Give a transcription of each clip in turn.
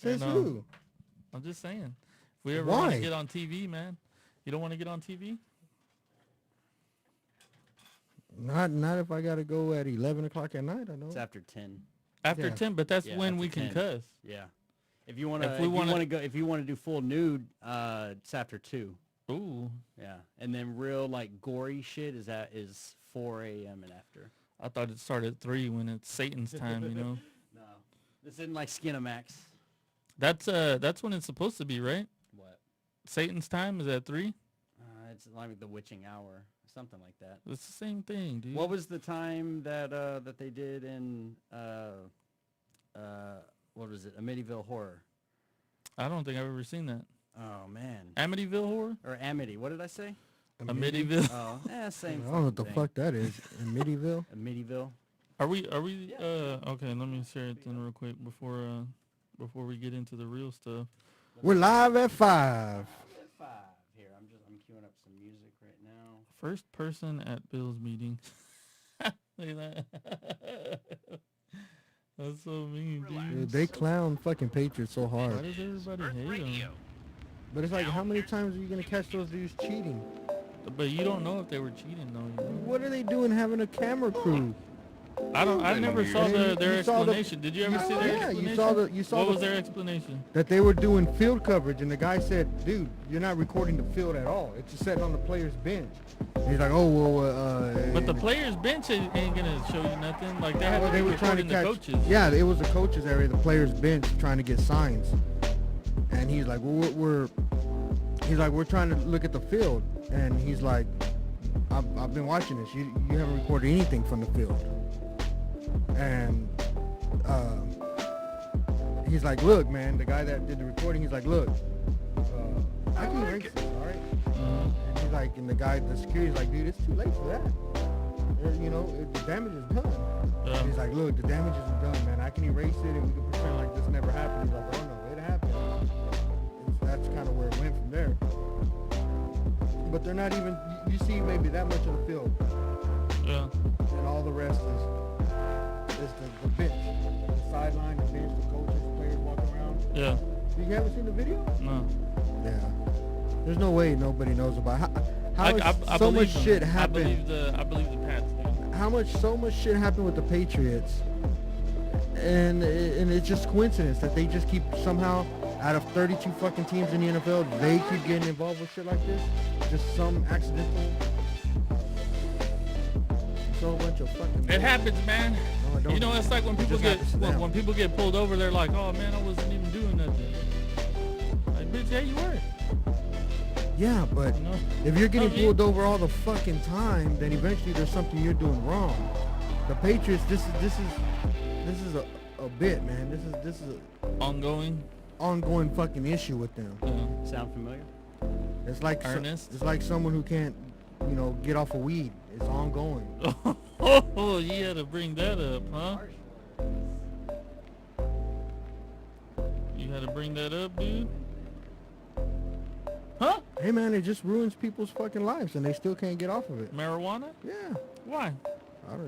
Says And, who? I'm just saying. If we ever want Why? to get on TV, man, you don't want to get on TV? Not if I gotta go at 11 o'clock at night. I know. It's after 10. After Yeah. 10, but that's Yeah, when after we can 10. cuss. Yeah. If you want If to, we wanna- if you want to do full nude, it's after 2. Ooh. Yeah, and then real like gory shit is 4 a.m. and after. I thought it started at 3 when it's Satan's time, you know? No, this isn't like Skinamax. That's when it's supposed to be, right? What? Satan's time is at 3? It's like the witching hour, something like that. It's the same thing, dude. What was the time that that they did in what was it? Amityville Horror. I don't think I've ever seen that. Oh man. Amityville Horror? Or Amity. What did I say? Amityville. Oh, same. I don't know what the thing. fuck that is. In Midyville? Amityville. Are we okay, let me share it then real quick before we get into the real stuff. We're live at 5. 5 here. I'm queuing up some music right now. First person at Bill's meeting. Look at that. That's so mean, dude. Dude, they clown fucking Patriots so Why hard. does everybody hate them? But it's like, how many times are you gonna catch those dudes cheating? But you don't know if they were cheating, though. You know? What are they doing having a camera crew? I never saw And their you saw the- explanation. Did you ever see their Yeah, explanation? you saw What the- was their explanation? That they were doing field coverage, and the guy said, "Dude, you're not recording the field at all. It's just sitting on the player's bench." And he's like, "Oh well." But the players' bench ain't gonna show you nothing. Like they had to be they were trying to recording catch. the coaches. Yeah, it was the coaches area, the players' bench, trying to get signs. And he's like, "Well, we're trying to look at the field." And he's like, "I've been watching this. You haven't recorded anything from the field." And he's like, "Look, man," the guy that did the recording, he's like, "Look, I can erase this, all right?" And he's like, and the security's like, "Dude, it's too late for that. The damage is done." Yeah. And he's like, "Look, the damage isn't done, man. I can erase it and we can pretend like this never happened." He's like, "Oh no, it happened." That's kind of where it went from there. But they're not even. You see maybe that much of the field, Yeah. and all the rest is the bench, the sideline, the bench, the coaches, the players walking around. Yeah. You haven't seen the video? No. Yeah. There's no way nobody knows about how I so much believe them. shit happened. I believe the Pats, dude. So much shit happened with the Patriots, and it's just coincidence that they just keep somehow, out of 32 fucking teams in the NFL, they keep getting involved with shit like this. Just some accidental. It's all a bunch of fucking. It happens, man. No, it don't. You know, it's like when It people just get happens to them. when people get pulled over, they're like, "Oh man, I wasn't even doing nothing." Like, bitch, yeah, you were. Yeah, but You know? if you're getting No, you- pulled over all the fucking time, then eventually there's something you're doing wrong. The Patriots, this is a bit, man. This is a Ongoing. ongoing fucking issue with them. Sound familiar? It's like Ernest? it's like someone who can't, get off of weed. It's ongoing. Oh, you had to bring that up, huh? You had to bring that up, dude. Huh? Hey man, it just ruins people's fucking lives, and they still can't get off of it. Marijuana? Yeah, Why?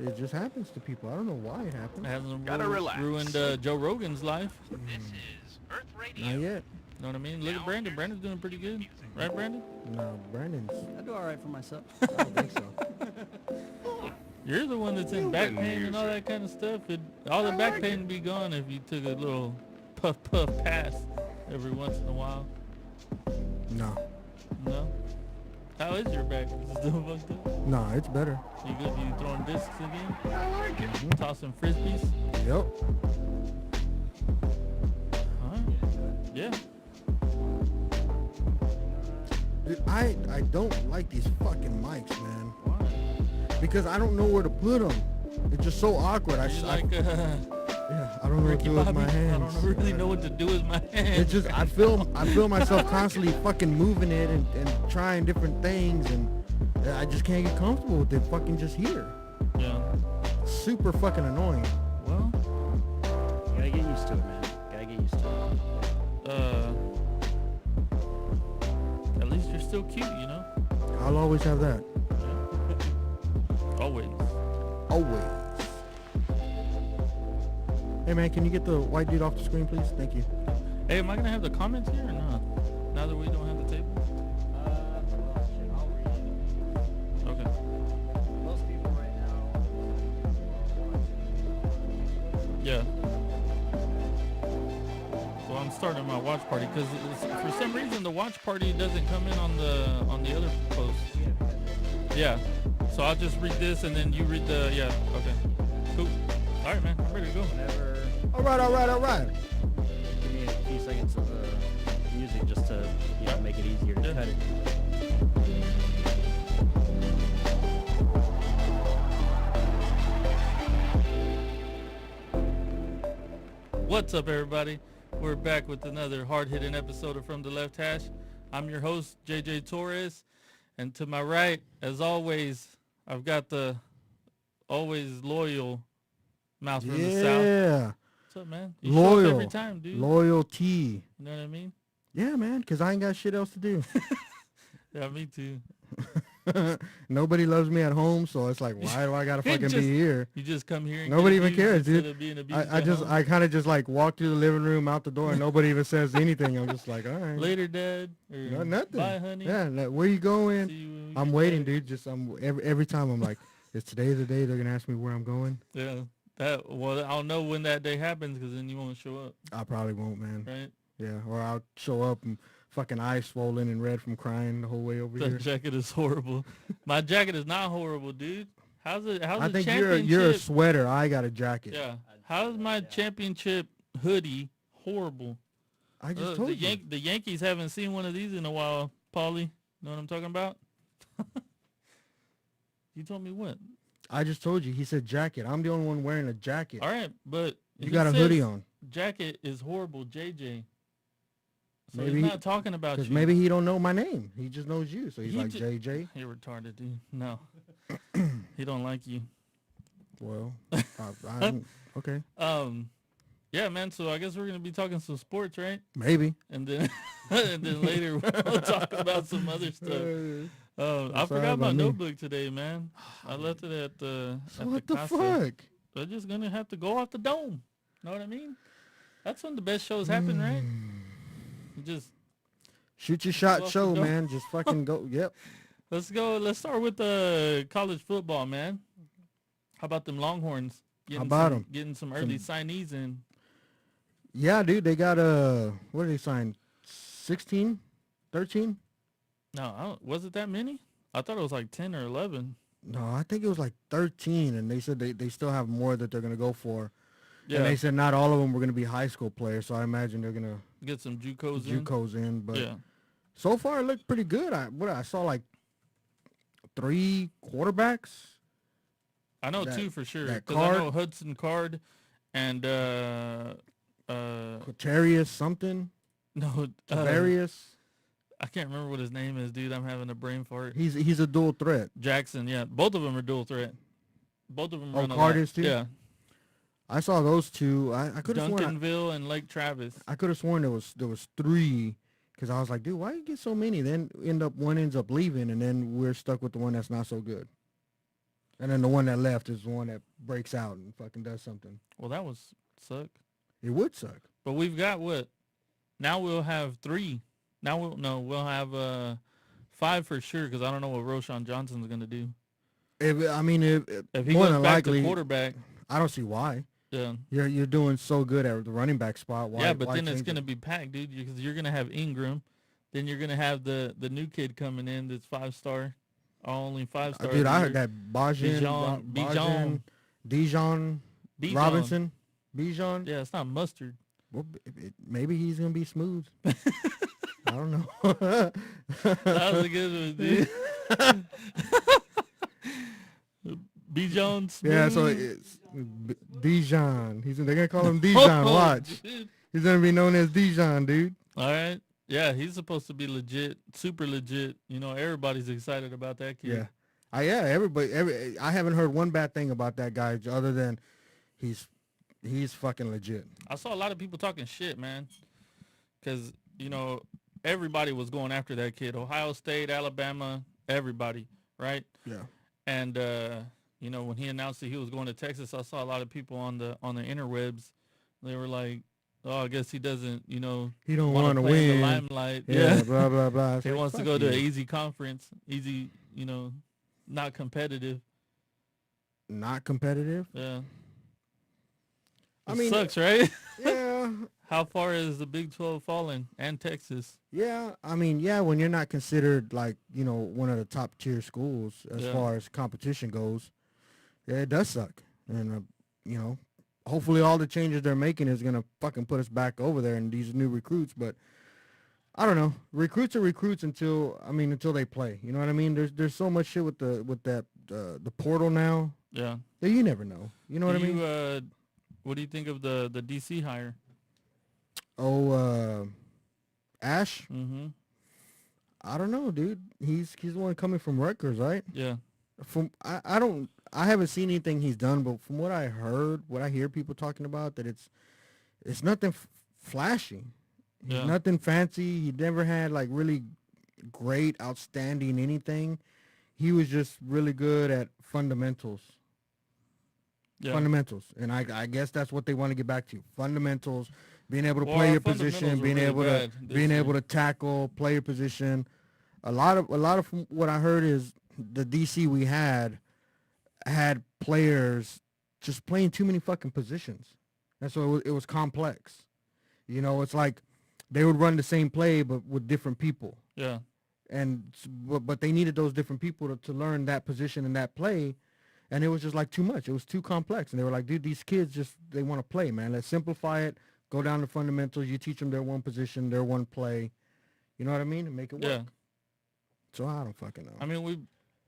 it just happens to people. I don't know why it It happens. hasn't Gotta relax. ruined Joe Rogan's life. This is Earth Radio. Not yet. Know what I mean? Look at Brandon. Brandon's doing pretty good. Right, Brandon? No, Brandon's. I do all right for myself. I don't think so. You're the one that's in back pain and all that kind of stuff. All the back pain would be gone if you took a little puff pass every once in a while. No, No? How is your back? Is it still fucked up? no, it's better. You good? You throwing discs again? I like it. Tossing frisbees? Yep. Alright. Yeah. Dude, I don't like these fucking mics, man, Why? because I don't know where to put them. It's just so awkward. You like yeah, I don't know what Ricky to do with Bobby? my hands. I don't really know what to do with my hands. It's just I feel myself constantly fucking moving it and trying different things, and I just can't get comfortable with it fucking just here. Yeah. Super fucking annoying. Well, Gotta get used to it, man. Gotta get used to it. at least you're still cute, you know? I'll always have that. Always. Always. Hey man, can you get the white dude off the screen, please? Thank you. Hey, am I gonna have the comments here or not? Now that we don't have the table. Well, shit, I'll read it. Okay. Most people right now are watching. Yeah. Well, I'm starting my watch party because for some reason the watch party doesn't come in on the other post. Yeah. So I'll just read this and then you read the Okay. Cool. All right, man. I'm ready to go. Whenever, All right. give me a few seconds of music just to make it easier to Yeah. cut it. What's up, everybody? We're back with another hard-hitting episode of From the Left Hash. I'm your host, JJ Torres, and to my right, as always, I've got the always loyal mouth from the south. Yeah. What's up, man? You show up Loyal. every time, dude. Loyalty. You know what I mean? Yeah, man, because I ain't got shit else to do. Yeah, me too. Nobody loves me at home, so it's like, why do I gotta fucking Just- be here? You just come here and Nobody get even cares, abused instead dude. of being abused I at home. I kind of just like walk through the living room, out the door, and nobody even says anything. I'm just like, all right. Later, Dad. Or No, nothing. Bye, honey. Yeah, where you going? See you when we I'm get waiting, back. dude. Just every time I'm like, is today the day they're gonna ask me where I'm going? Yeah. I'll know when that day happens because then you won't show up, I probably won't, man. right? Yeah, or I'll show up and fucking eyes swollen and red from crying the whole way over That here. jacket is horrible. My jacket is not horrible, dude. How's I the think championship? you're a sweater. I got a jacket. Yeah. How's my championship hoodie horrible? I just The told you. The Yankees haven't seen one of these in a while, Paulie. Know what I'm talking about? You told me what? I just told you. He said jacket. I'm the only one wearing a jacket. All right, but You he got a says hoodie on. Jacket is horrible, JJ. So Maybe he's not talking about Because you. maybe he don't know my name. He just knows you. So he's He like ju- JJ. You're retarded, dude. No. He don't like you. Well, okay. Yeah, man. So I guess we're gonna be talking some sports, right? Maybe. And then, and then later we'll talk about some other stuff. I That's forgot all right my by me. notebook today, man. I left it at the. So at what the casa. fuck? They're just gonna have to go off the dome. Know what I mean? That's when the best shows happen, right? You just Shoot your Go shot off show, the dome. man. Just fucking go. Yep. let's go. Let's start with college football, man. How about them Longhorns? about 'em? Getting some early signees in. Yeah, dude. They got what did they sign? 16? 13? No, was it that many? I thought it was like 10 or 11. No, I think it was like 13, and they said they still have more that they're going to go for. Yeah, And they said not all of them were going to be high school players, so I imagine they're going to get some JUCOs in. JUCOs in. But Yeah. so far, it looked pretty good. I saw like 3 quarterbacks. I know That- 2 for sure. that Because I know Card- Hudson Card and Quatarius something. no, Tavarius. I can't remember what his name is, dude. I'm having a brain fart. He's a dual threat. Jackson, yeah. Both of them are dual threat. Both of them Oh, run a Card lot. is too? Yeah. I saw those 2. I could have sworn Duncanville and Lake Travis. I could have sworn there was 3 because I was like, dude, why you get so many? Then one ends up leaving, and then we're stuck with the one that's not so good. And then the one that left is the one that breaks out and fucking does something. Well, that was suck. It would suck. But we've got what? Now we'll have 3. Now we'll have 5 for sure because I don't know what Roshan Johnson's gonna do. If If he more goes than back likely, to quarterback, I don't see why. yeah. You're doing so good at the running back spot. Why, Yeah, but why then it's change gonna it? be packed, dude. Because you're gonna have Ingram, then you're gonna have the new kid coming in that's 5-star, only 5-star. Dude, I heard that Dijon Robinson. Bijan. Yeah, it's not mustard. Well, maybe he's gonna be smooth. I don't know. That was a good one, dude. B. Jones. Yeah, so it's Dijon. They're gonna call him Dijon. Watch, he's gonna be known as Dijon, dude. All right. Yeah, he's supposed to be legit, super legit. You know, everybody's excited about that kid. Yeah, everybody. I haven't heard one bad thing about that guy other than he's fucking legit. I saw a lot of people talking shit, man, because you know everybody was going after that kid. Ohio State, Alabama, everybody, right? Yeah. And you know when he announced that he was going to Texas, I saw a lot of people on the interwebs They were like, "Oh, I guess he doesn't, He don't want want to to play in the win. limelight." Yeah, Yeah, blah blah blah. It's he like, wants to fuck go to an you. easy conference, easy, not competitive. Not competitive. Yeah, I it mean, sucks, right? Yeah, How far is the Big 12 falling and Texas? yeah. I mean, yeah. When you're not considered like one of the top tier schools as Yeah. far as competition goes, yeah, it does suck. And you know, hopefully all the changes they're making is gonna fucking put us back over there and these new recruits. But I don't know. Recruits are recruits until they play. You know what I mean? There's so much shit with the portal now Yeah. that you never know. You know what I mean? What do you think of the DC hire? Oh, Ash. Mm-hmm. I don't know, dude. He's the one coming from Rutgers, right? Yeah. I haven't seen anything he's done, but from what I heard, what I hear people talking about, that it's nothing flashy. He's Yeah. nothing fancy. He never had like really great, outstanding anything. He was just really good at fundamentals. Yeah. Fundamentals, and I guess that's what they want to get back to. Fundamentals, being able to Well, play our your position, fundamentals being were really able to bad this being year. able to tackle, play your position. A lot of from what I heard is the DC we had players just playing too many fucking positions. That's why it was complex. It's like they would run the same play but with different people, Yeah. but they needed those different people to learn that position and that play. And it was just like too much. It was too complex. And they were like, dude, these kids they want to play, man. Let's simplify it. Go down to fundamentals. You teach them their one position, their one play. You know what I mean? And make it work. Yeah. So I don't fucking know. I mean,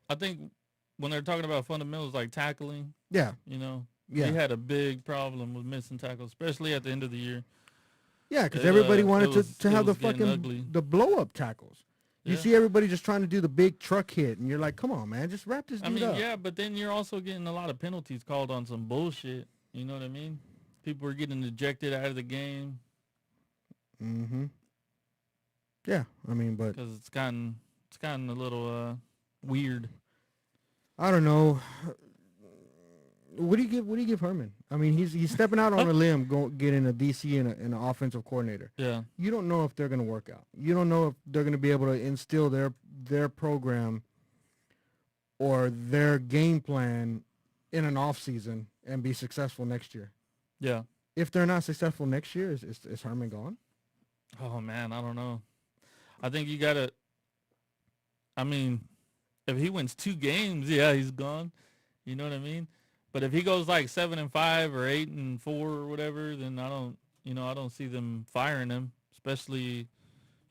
I think when they're talking about fundamentals like tackling, Yeah. we Yeah. had a big problem with missing tackles, especially at the end of the year. Yeah, because It, everybody it wanted was- to it have the was getting ugly. fucking the blow-up tackles. You Yeah. see everybody just trying to do the big truck hit. And you're like, come on, man. Just wrap this I dude mean, up. yeah, but then you're also getting a lot of penalties called on some bullshit. You know what I mean? People are getting ejected out of the game Mm-hmm. Yeah, I mean, but because it's gotten a little weird. I don't know. What do you give Herman? I mean, he's stepping out on a limb, getting a DC and an offensive coordinator. Yeah. You don't know if they're going to work out. You don't know if they're going to be able to instill their program or their game plan in an off season and be successful next year. Yeah. If they're not successful next year, is Herman gone? Oh man, I don't know. I think you gotta. I mean, if he wins 2 games, yeah, he's gone. You know what I mean? But if he goes like 7-5 or 8-4 or whatever, then I don't see them firing him, especially,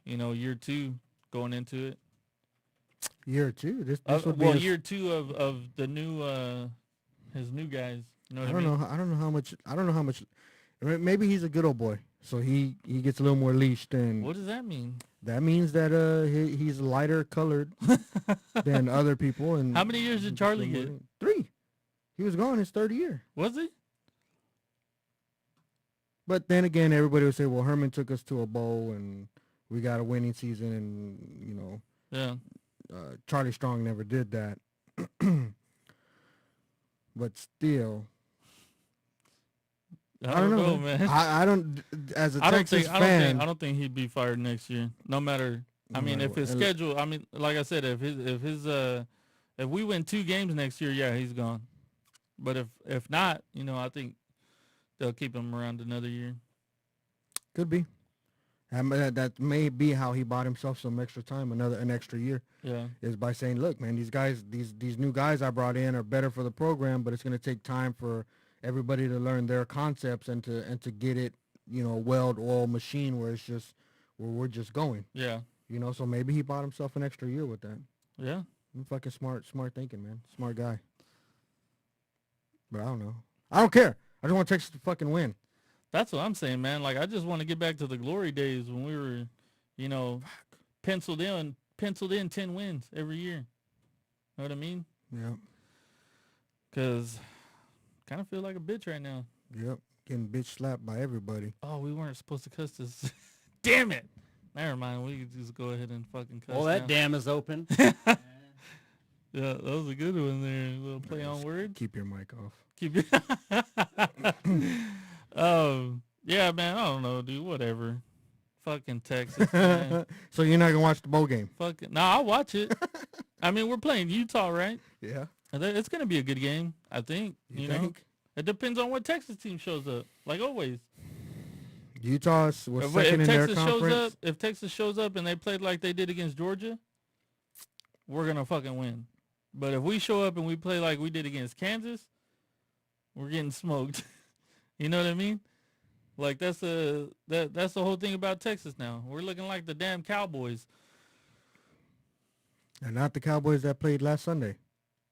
year 2 going into it. Year 2. This would be Year 2 of the new his new guys. You know what I mean? I don't know how much. Maybe he's a good old boy, so he gets a little more leash than. What does that mean? That means that he's lighter colored than other people. And How many years did Charlie get? 3. He was gone his 3rd year. Was he? But then again, everybody would say, "Well, Herman took us to a bowl, and we got a winning season, and Yeah. Charlie Strong never did that." But still, I don't know, man. man. I don't. As a I don't Texas think fan, I don't think he'd be fired next year. No matter. I No mean, matter if his what. schedule. I mean, like I said, if we win 2 games next year, yeah, he's gone. But if not, I think they'll keep him around another year. Could be. That may be how he bought himself some extra time, an extra year, Yeah. is by saying, look, man, these guys, these new guys I brought in are better for the program, but it's going to take time for everybody to learn their concepts and to get it, a well-oiled machine where we're just going, Yeah. so maybe he bought himself an extra year with that. Yeah. Fucking smart thinking, man. Smart guy. But I don't know. I don't care. I just want Texas to fucking win. That's what I'm saying, man. Like, I just want to get back to the glory days when we were, penciled in 10 wins every year. Know what I mean? Yeah. Because kind of feel like a bitch right now. Yep. Getting bitch slapped by everybody. Oh, we weren't supposed to cuss this. Damn it. Never mind. We could just go ahead and fucking cuss Well, that now. dam is open. Yeah, that was a good one there. A little play on words. Keep your mic off. Keep it. Yeah, man. I don't know, dude. Whatever. Fucking Texas, man. So you're not gonna watch the bowl game? Fucking. Nah, I'll watch it. I mean, we're playing Utah, right? Yeah. It's gonna be a good game. I think. You know. think? It depends on what Texas team shows up. Like always. Utah was If second in their Texas shows conference. up, if Texas shows up and they played like they did against Georgia, we're gonna fucking win. But if we show up and we play like we did against Kansas, we're getting smoked. You know what I mean? Like that's the whole thing about Texas now. We're looking like the damn Cowboys. And not the Cowboys that played last Sunday.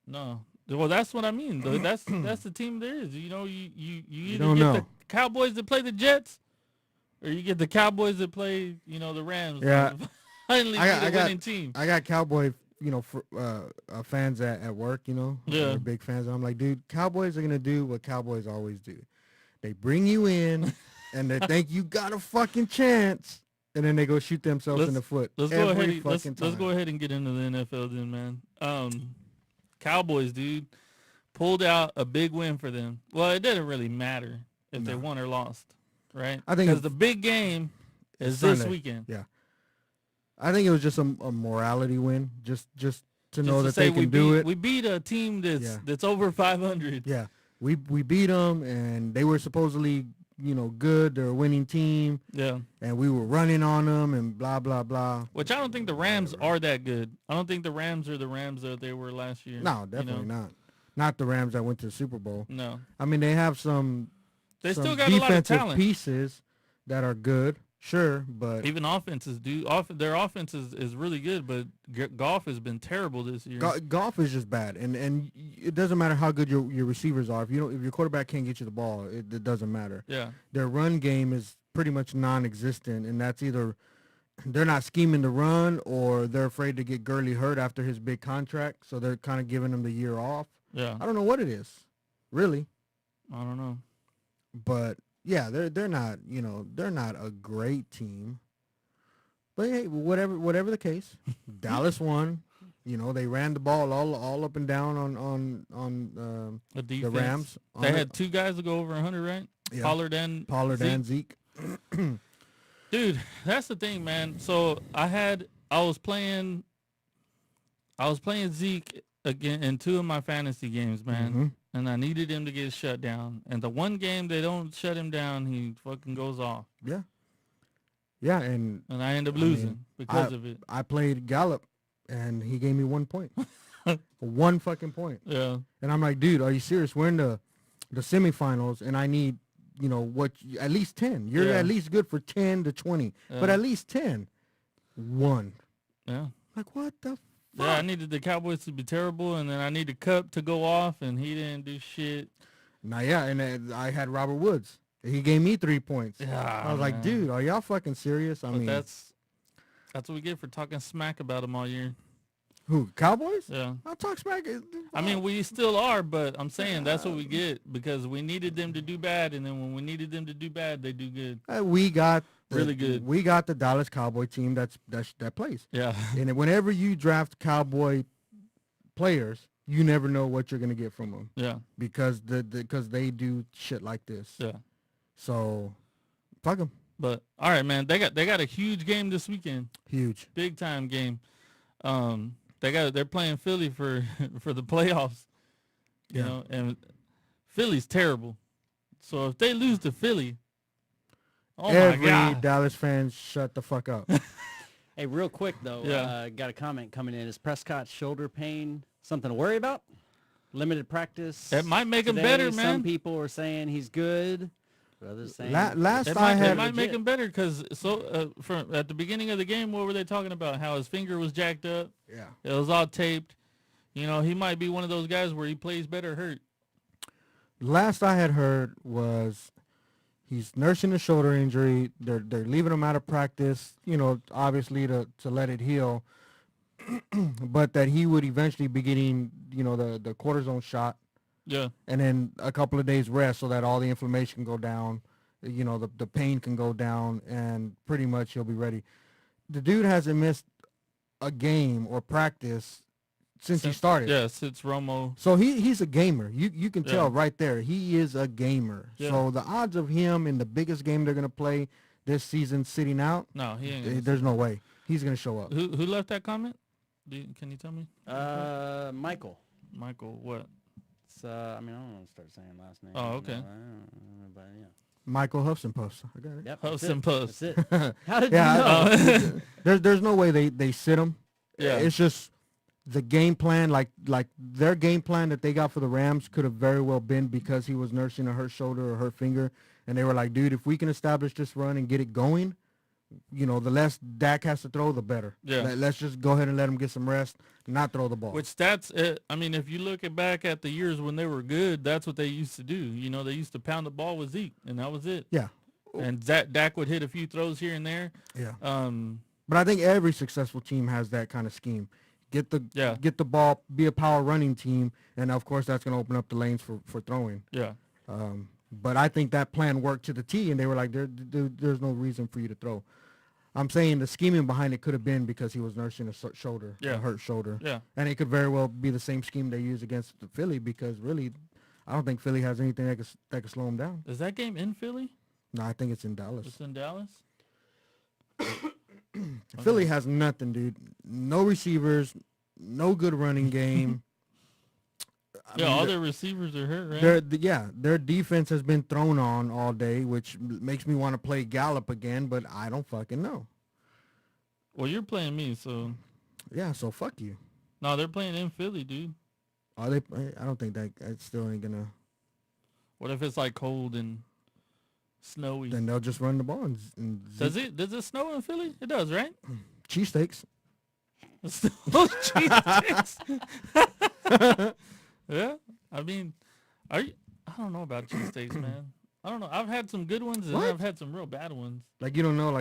No. Well, that's what I mean. Though. That's the team there is. You know, you either don't get know. the Cowboys that play the Jets, or you get the Cowboys that play, you know, the Rams. Yeah. Finally, I be the got- winning team. I got Cowboy, fans at work, Yeah. They're big fans. I'm like, dude, Cowboys are going to do what Cowboys always do. They bring you in, and they think you got a fucking chance, and then they go shoot themselves in the foot Let's go every ahead. Let's fucking time. go ahead and get into the NFL then, man. Cowboys, dude, pulled out a big win for them. Well, it doesn't really matter if they No. won or lost, right? I think because it's- the big game is this Sunday. weekend. Yeah. I think it was just a morality win, just to know Just that to say they can do it. We beat a team Yeah. that's over 500. Yeah, we beat them, and they were supposedly, good. They're a winning team, Yeah. and we were running on them, and blah blah blah. Which I don't think the Rams are that good. I don't think the Rams are the Rams that they were last year. No, definitely not. Not the Rams that went to the Super Bowl. No. I mean, they have some They some still got a lot of defensive talent. pieces that are good, sure, but Even offenses do. Their offense is really good, but Goff has been terrible this year. golf is just bad, and it doesn't matter how good your receivers are. If your quarterback can't get you the ball, it doesn't matter. Yeah. Their run game is pretty much non-existent, and that's either they're not scheming to run or they're afraid to get Gurley hurt after his big contract, so they're kind of giving him the year off. Yeah. I don't know what it is, really, I don't know. but yeah, they're not they're not a great team. But hey, whatever the case, Dallas won. They ran the ball all up and down on The the defense. Rams. They had two guys to go over 100, right? Yeah. Pollard and Zeke. and Zeke. Dude, that's the thing, man. So I was playing Zeke again in two of my fantasy games, man. Mhm. And I needed him to get shut down. And the one game they don't shut him down, he fucking goes off. Yeah, and And I end up I mean, losing because of it. I played Gallup, and he gave me 1 point. 1 fucking point. Yeah. And I'm like, dude, are you serious? We're in the semifinals, and I need, at least 10. You're Yeah. at least good for 10 to 20, but Yeah. at least 10. 1. Yeah. Like, what the fuck? Yeah, I needed the Cowboys to be terrible, and then I needed Cup to go off, and he didn't do shit. Now, yeah, and I had Robert Woods. He gave me 3 points. Yeah, I was like, man. dude, are y'all fucking serious? I But mean, that's what we get for talking smack about him all year. who, Cowboys? Yeah. I'll talk smack. I mean, we still are, but I'm saying that's what we get because we needed them to do bad, and then when we needed them to do bad, they do good. We got Really good. We got the Dallas Cowboy team that plays. Yeah. And whenever you draft Cowboy players, you never know what you're gonna get from them Yeah. because because they do shit like this. Yeah. So, fuck them. But all right, man, they got a huge game this weekend, Huge. big time game. They're playing Philly for for the playoffs, you Yeah. know, and Philly's terrible. So if they lose to Philly, oh Every my god, Dallas fan, shut the fuck up. Hey, real quick though, Yeah. got a comment coming in. Is Prescott's shoulder pain something to worry about? Limited practice. It might make him today. better, Some man. people are saying he's good. But others saying Last It I might, had- it might make legit. him better because from at the beginning of the game, what were they talking about? How his finger was jacked up. Yeah. It was all taped. You know, he might be one of those guys where he plays better hurt. Last I had heard was he's nursing a shoulder injury. They're leaving him out of practice, obviously to let it heal. But that he would eventually be getting, the cortisone shot Yeah. and then a couple of days rest so that all the inflammation can go down, the pain can go down, and pretty much he'll be ready. The dude hasn't missed a game or practice since he started. Yeah, since Romo. So he's a gamer. You can tell Yeah. right there. He is a gamer. Yeah. So the odds of him in the biggest game they're gonna play this season sitting out, No, he ain't. Gonna there's no way he's gonna show up. Who left that comment? Can you tell me? Michael. Michael, what? It's, I mean, I don't want to start saying last name. Oh, okay. But yeah. Michael Huffson Puffs. I got it. Yep. Huffs that's and it. Puffs. That's it. How did Yeah, you know? There's no way they sit him. Yeah. It's just the game plan, like their game plan that they got for the Rams could have very well been because he was nursing a hurt shoulder or hurt finger, and they were like, dude, if we can establish this run and get it going, you know, the less Dak has to throw, the better. Yeah. Let's just go ahead and let him get some rest, not throw the ball. Which that's it. I mean, if you look back at the years when they were good, that's what they used to do. You know, they used to pound the ball with Zeke, and that was it. Yeah. And Dak would hit a few throws here and there. Yeah. Um, But I think every successful team has that kind of scheme. Get the ball, be a power running team, and of course that's going to open up the lanes for throwing. yeah. But I think that plan worked to the T, and they were like, there's no reason for you to throw. I'm saying the scheming behind it could have been because he was nursing a shoulder, Yeah. a hurt shoulder. Yeah. And it could very well be the same scheme they use against the Philly because really, I don't think Philly has anything that could slow him down. Is that game in Philly? No, I think it's in Dallas. It's in Dallas? Philly has nothing, dude. No receivers, no good running game. I Yeah, mean, all the- their receivers are hurt, right? their defense has been thrown on all day, which makes me want to play Gallup again, but I don't fucking know. Well, you're playing me, so. Yeah, so fuck you. No, they're playing in Philly, dude. Are they? I don't think that still ain't gonna. What if it's like cold and snowy? Then they'll just run the ball and Does it snow in Philly? It does, right? cheesesteaks. Cheesesteaks. Yeah, I mean, I don't know about cheesesteaks, man. I don't know. I've had some good ones and What? I've had some real bad ones. Like you don't know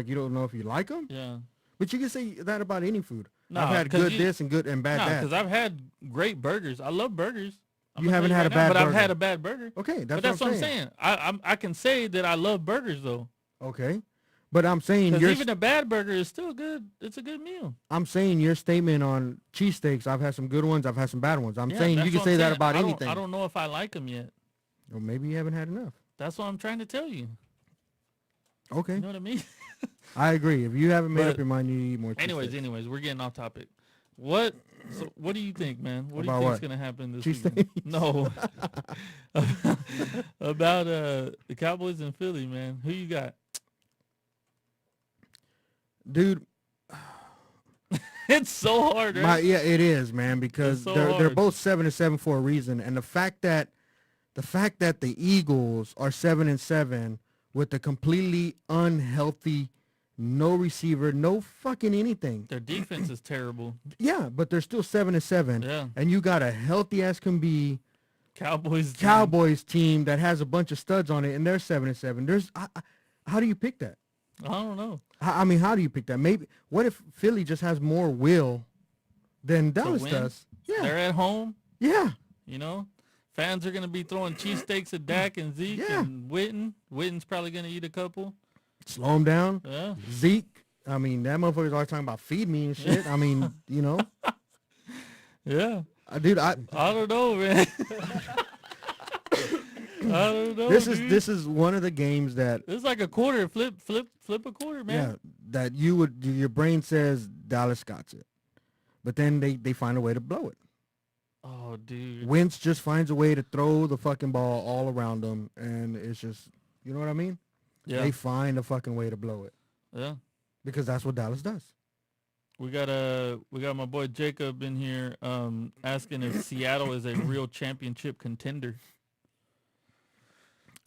if you like them. Yeah. But you can say that about any food. No, I've had 'cause good you- this and good and bad No, that. because I've had great burgers. I love burgers. I'm You gonna haven't tell had a right bad now, but I've burger. had a bad burger. Okay, But that's what I'm saying. I can say that I love burgers though. Okay, but I'm saying Because even a bad burger is still good. It's a good meal. I'm saying your statement on cheesesteaks. I've had some good ones. I've had some bad ones. I'm Yeah, saying that's you can what say I'm that saying. about I don't- anything. I don't know if I like them yet. Or maybe you haven't had enough. That's what I'm trying to tell you. Okay, You know what I mean? I agree. If you haven't made But up your mind, you need more. Cheesesteaks. anyways, we're getting off topic. What do you think, man? What do you About think's what? gonna happen this Cheesesteaks? weekend? No. About the Cowboys and Philly, man. Who you got? Dude, It's so hard, right? yeah, it is, man, because It's so they're hard. both 7-7 for a reason, and the fact that the Eagles are 7-7 with a completely unhealthy, no receiver, no fucking anything. Their defense is terrible. Yeah, but they're still 7-7, Yeah. and you got a healthy as can be Cowboys. Cowboys team that has a bunch of studs on it, and they're 7-7. How do you pick that? I don't know. I mean, how do you pick that? Maybe what if Philly just has more will than Dallas win? does? Yeah, They're at home. yeah. You know, fans are gonna be throwing cheesesteaks at Dak and Zeke Yeah. and Witten. Witten's probably gonna eat a couple. Slow him down. Yeah. Zeke, I mean, that motherfucker's always talking about feed me and shit. I mean, you know, Yeah. dude, I don't know, man. I don't know. dude. this is one of the games that It's like a quarter. Flip a quarter, man. yeah, that your brain says Dallas got it, but then they find a way to blow it. Oh, dude. Wentz just finds a way to throw the fucking ball all around them, and it's just, you know what I mean? Yeah. They find a fucking way to blow it Yeah. because that's what Dallas does. We got my boy Jacob in here asking if Seattle is a real championship contender.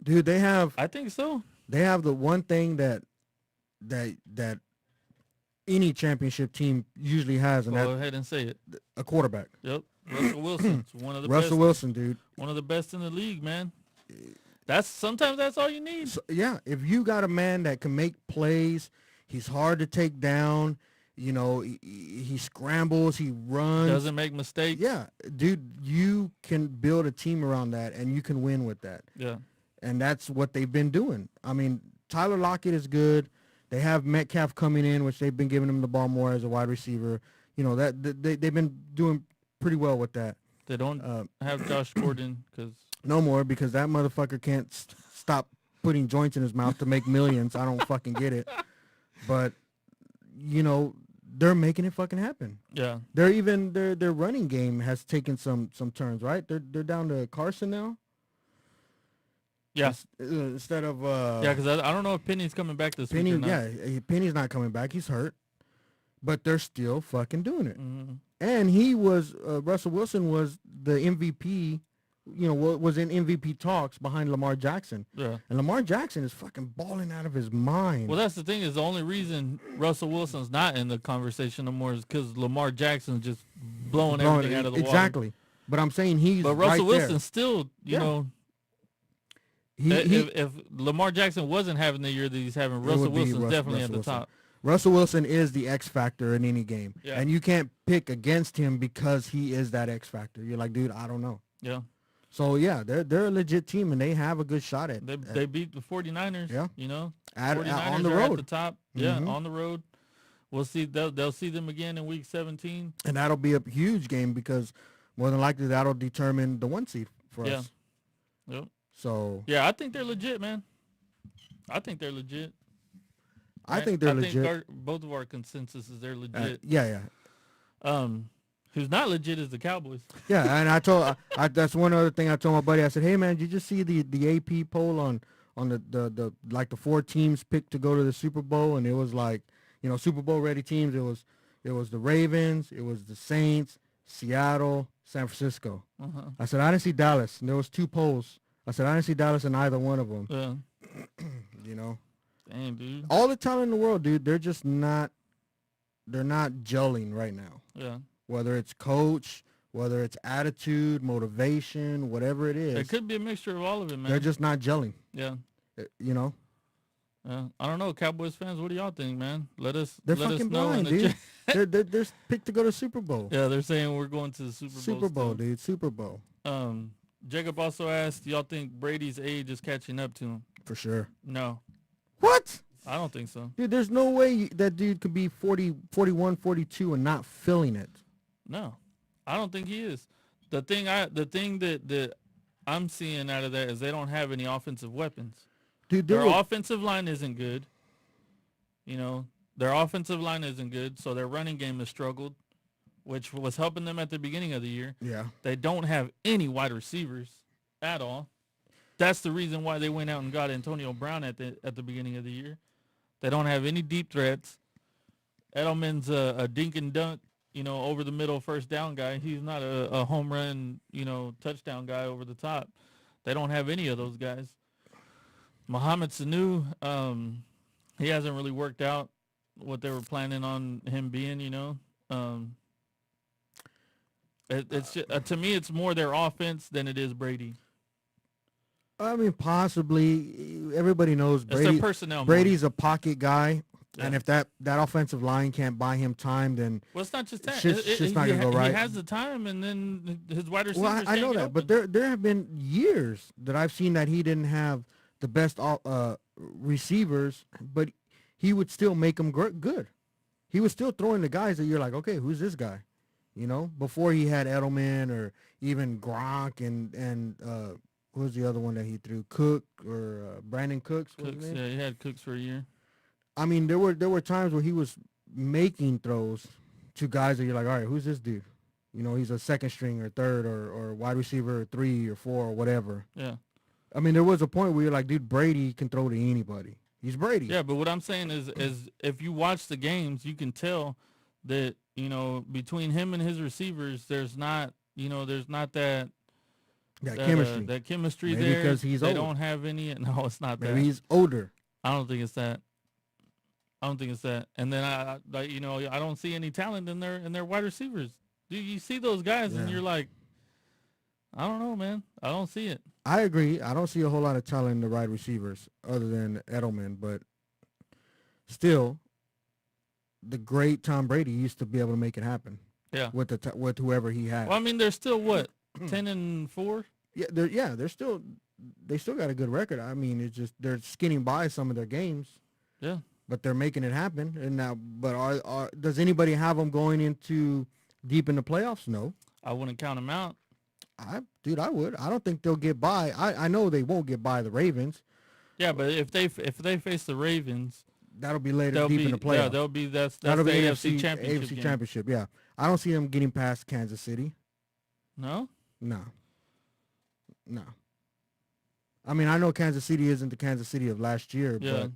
Dude, they have I think so. the one thing that any championship team usually has, and Go that's ahead and say it. a quarterback. Yep. Russell Wilson's one of the Russell best. Wilson, dude. One of the best in the league, man. Sometimes that's all you need. So, yeah, if you got a man that can make plays, he's hard to take down. You know, he scrambles, he runs. Doesn't make mistakes. Yeah, dude, you can build a team around that, and you can win with that. Yeah. And that's what they've been doing. I mean, Tyler Lockett is good. They have Metcalf coming in, which they've been giving him the ball more as a wide receiver. You know, that they've been doing pretty well with that. They don't have Josh Gordon because No more, because that motherfucker can't stop putting joints in his mouth to make millions. I don't fucking get it. But, you know, they're making it fucking happen. yeah, They're even their running game has taken some turns, right? They're down to Carson now. yeah, Instead of yeah. Because I don't know if Penny's coming back this Penny, week or not. yeah, Penny's not coming back. He's hurt, but they're still fucking doing it. Mm-hmm. And he was Russell Wilson was the MVP. You know, was in MVP talks behind Lamar Jackson. Yeah. And Lamar Jackson is fucking balling out of his mind. Well, that's the thing is the only reason Russell Wilson's not in the conversation no more is because Lamar Jackson's just blowing everything out of the water. Exactly. But I'm saying he's But Russell right Wilson still, you Yeah. know, there. if Lamar Jackson wasn't having the year that he's having, Russell would be Wilson's definitely at the Wilson. top. Russell Wilson is the X factor in any game. Yeah. And you can't pick against him because he is that X factor. You're like, dude, I don't know. Yeah. So yeah, they're a legit team and they have a good shot at They beat the 49ers, Yeah. you know. At- 49ers on the are at road. the top. Yeah, Mhm. on the road. We'll see. They'll see them again in week 17. and that'll be a huge game because more than likely that'll determine the 1 seed for Yeah. us. Yep. So Yeah, I think they're legit, man. I think they're legit. I think they're I legit. think both of our consensus is they're legit. Yeah. Who's not legit is the Cowboys. Yeah, and I that's one other thing I told my buddy. I said, "Hey man, did you just see the AP poll on the like the 4 teams picked to go to the Super Bowl, and it was like, you know, Super Bowl ready teams. It was the Ravens, it was the Saints, Seattle, San Francisco. Uh-huh. I said I didn't see Dallas, and there was 2 polls. I said I didn't see Dallas in either one of them. Yeah. You know, Damn, dude. all the talent in the world, dude. They're just not. They're not gelling right now. Yeah. Whether it's coach, whether it's attitude, motivation, whatever it is. It could be a mixture of all of it, man. They're just not gelling, yeah. you know. Yeah. I don't know, Cowboys fans. What do y'all think, man? Let us They're let us fucking know in blind, the dude. chat. they're picked to go to Super Bowl. Yeah, they're saying we're going to the Super Bowl. Super Bowl, still. dude. Super Bowl Jacob also asked, do y'all think Brady's age is catching up to him? for sure. No, What, I don't think so. dude? There's no way that dude could be 40, 41, 42 and not feeling it. No, I don't think he is. The thing that I'm seeing out of that is they don't have any offensive weapons. Dude, Their offensive line isn't good. You know, their offensive line isn't good, so their running game has struggled, which was helping them at the beginning of the year. yeah. They don't have any wide receivers at all. That's the reason why they went out and got Antonio Brown at the beginning of the year. They don't have any deep threats. Edelman's a dink and dunk, you know, over the middle first down guy. He's not a home run, you know, touchdown guy over the top. They don't have any of those guys. Mohamed Sanu, he hasn't really worked out what they were planning on him being, you know. It's just, to me, it's more their offense than it is Brady. I mean, possibly. Everybody knows It's their Brady. personnel. more. Brady's a pocket guy, and Yeah. if that offensive line can't buy him time, then Well, it's not just that. Shit's just not gonna go right. He has the time, and then his wide receivers. well, I know can't get that, but open. there have been years that I've seen that he didn't have the best receivers, but he would still make them good. He was still throwing the guys that you're like, okay, who's this guy? You know, before he had Edelman or even Gronk and who was the other one that he threw? Cook or Brandon Cooks? was his Cooks, name? yeah, he had Cooks for a year. I mean, there were times where he was making throws to guys that you're like, all right, who's this dude? You know, he's a second string or third or wide receiver 3 or 4 or whatever. Yeah, I mean, there was a point where you're like, dude, Brady can throw to anybody. He's Brady. yeah. But what I'm saying is if you watch the games, you can tell that, you know, between him and his receivers, there's not that Chemistry. that chemistry Maybe there. because he's they old. don't have any. No, it's not that. Maybe he's older. I don't think it's that. And then I you know, I don't see any talent in their wide receivers. Do you see those guys and Yeah. you're like, I don't know, man. I don't see it. I agree. I don't see a whole lot of talent in the wide receivers other than Edelman, but still, the great Tom Brady used to be able to make it happen Yeah. with with whoever he had. Well, I mean, they're still what 10-4. They still got a good record. I mean, it's just they're skinning by some of their games. Yeah. But they're making it happen. And now, but does anybody have them going into deep in the playoffs? No. I wouldn't count them out. Dude, I would. I don't think they'll get by. I know they won't get by the Ravens. Yeah, but if they face the Ravens, That'll be later they'll deep be in the playoffs. that's That'll the be AFC Championship AFC game. Championship. Yeah, I don't see them getting past Kansas City. No, No. I mean, I know Kansas City isn't the Kansas City of last year, Yeah. but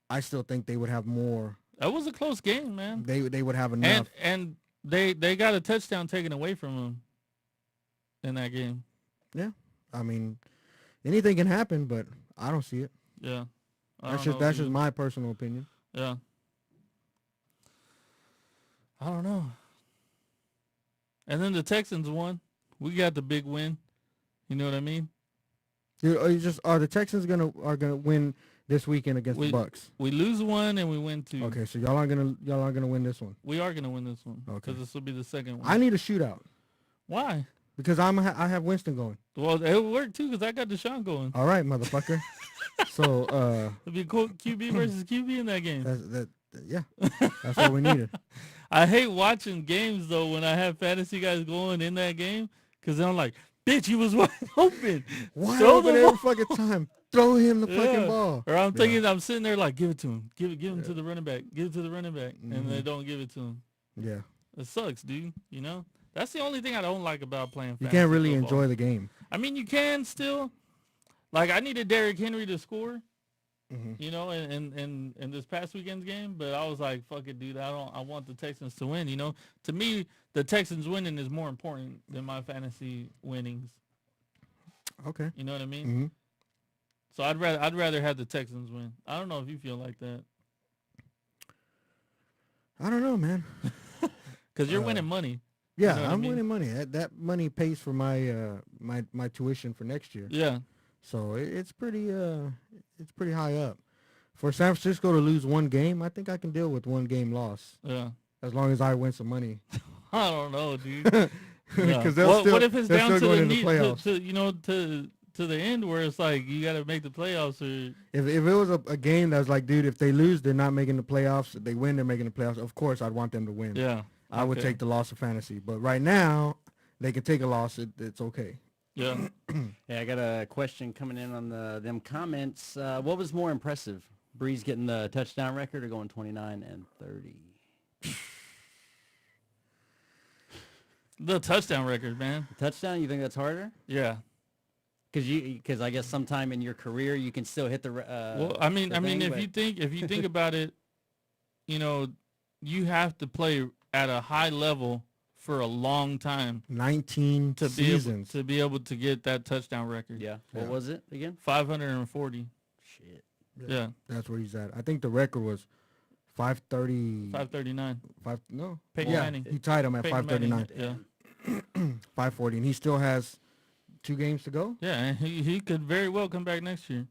I still think they would have more. that was a close game, man. They would have enough. And they got a touchdown taken away from them in that game. I mean, anything can happen, but I don't see it. Yeah, That's just my personal opinion. Yeah. I don't know. And then the Texans won. We got the big win. You know what I mean? Dude, are the Texans gonna win this weekend against the Bucks? We lose one and we win two. Okay, so y'all aren't gonna win this one. We are gonna win this one. Okay. Because this will be the second one. I need a shootout Why? because I have Winston going. Well, it worked too because I got Deshaun going. All right, motherfucker. So It'll be QB versus QB in that game. that's what we needed. I hate watching games though when I have fantasy guys going in that game because I'm like, bitch, he was wide open. Wide Throw open the every ball. fucking time. Throw him the fucking ball. Or I'm thinking, I'm sitting there like, give it to him. Give him to the running back. Give it to the running back. And they don't give it to him. Yeah. It sucks, dude. You know? That's the only thing I don't like about playing You fantasy can't really football. enjoy the game. I mean, you can still. Like, I needed Derrick Henry to score, you know, in this past weekend's game. But I was like, fuck it, dude. I want the Texans to win, you know? To me, the Texans winning is more important than my fantasy winnings. Okay. You know what I mean? Mm-hmm. So I'd rather have the Texans win. I don't know if you feel like that. I don't know, man. Because you're winning money. Yeah, know what I I'm mean? winning money. That money pays for my my tuition for next year. Yeah. So it's pretty high up. For San Francisco to lose one game, I think I can deal with one game loss Yeah. as long as I win some money. I don't know, dude. Because Yeah. they'll What if it's they're down to still the going into playoffs. to the end where it's like you got to make the playoffs or If it was a game that's like, dude, if they lose, they're not making the playoffs. If they win, they're making the playoffs. Of course, I'd want them to win. yeah. I would Okay. take the loss of fantasy. But right now, they can take a loss. It's okay. Yeah. Hey, I got a question coming in on them comments. What was more impressive, Breeze getting the touchdown record or going 29 and 30? The touchdown record, man. Touchdown? You think that's harder? Yeah. Because I guess sometime in your career you can still hit the. Well, I mean, thing, if you think about it, you know, you have to play at a high level for a long time 19 to seasons. be able to get that touchdown record. Yeah. What was it again? 540. Shit. Yeah. That's where he's at. I think the record was 530. 539. No. Peyton yeah, Manning. he tied him at Peyton 539. Manning, Yeah. 540, and he still has 2 games to go. Yeah, and he could very well come back next year.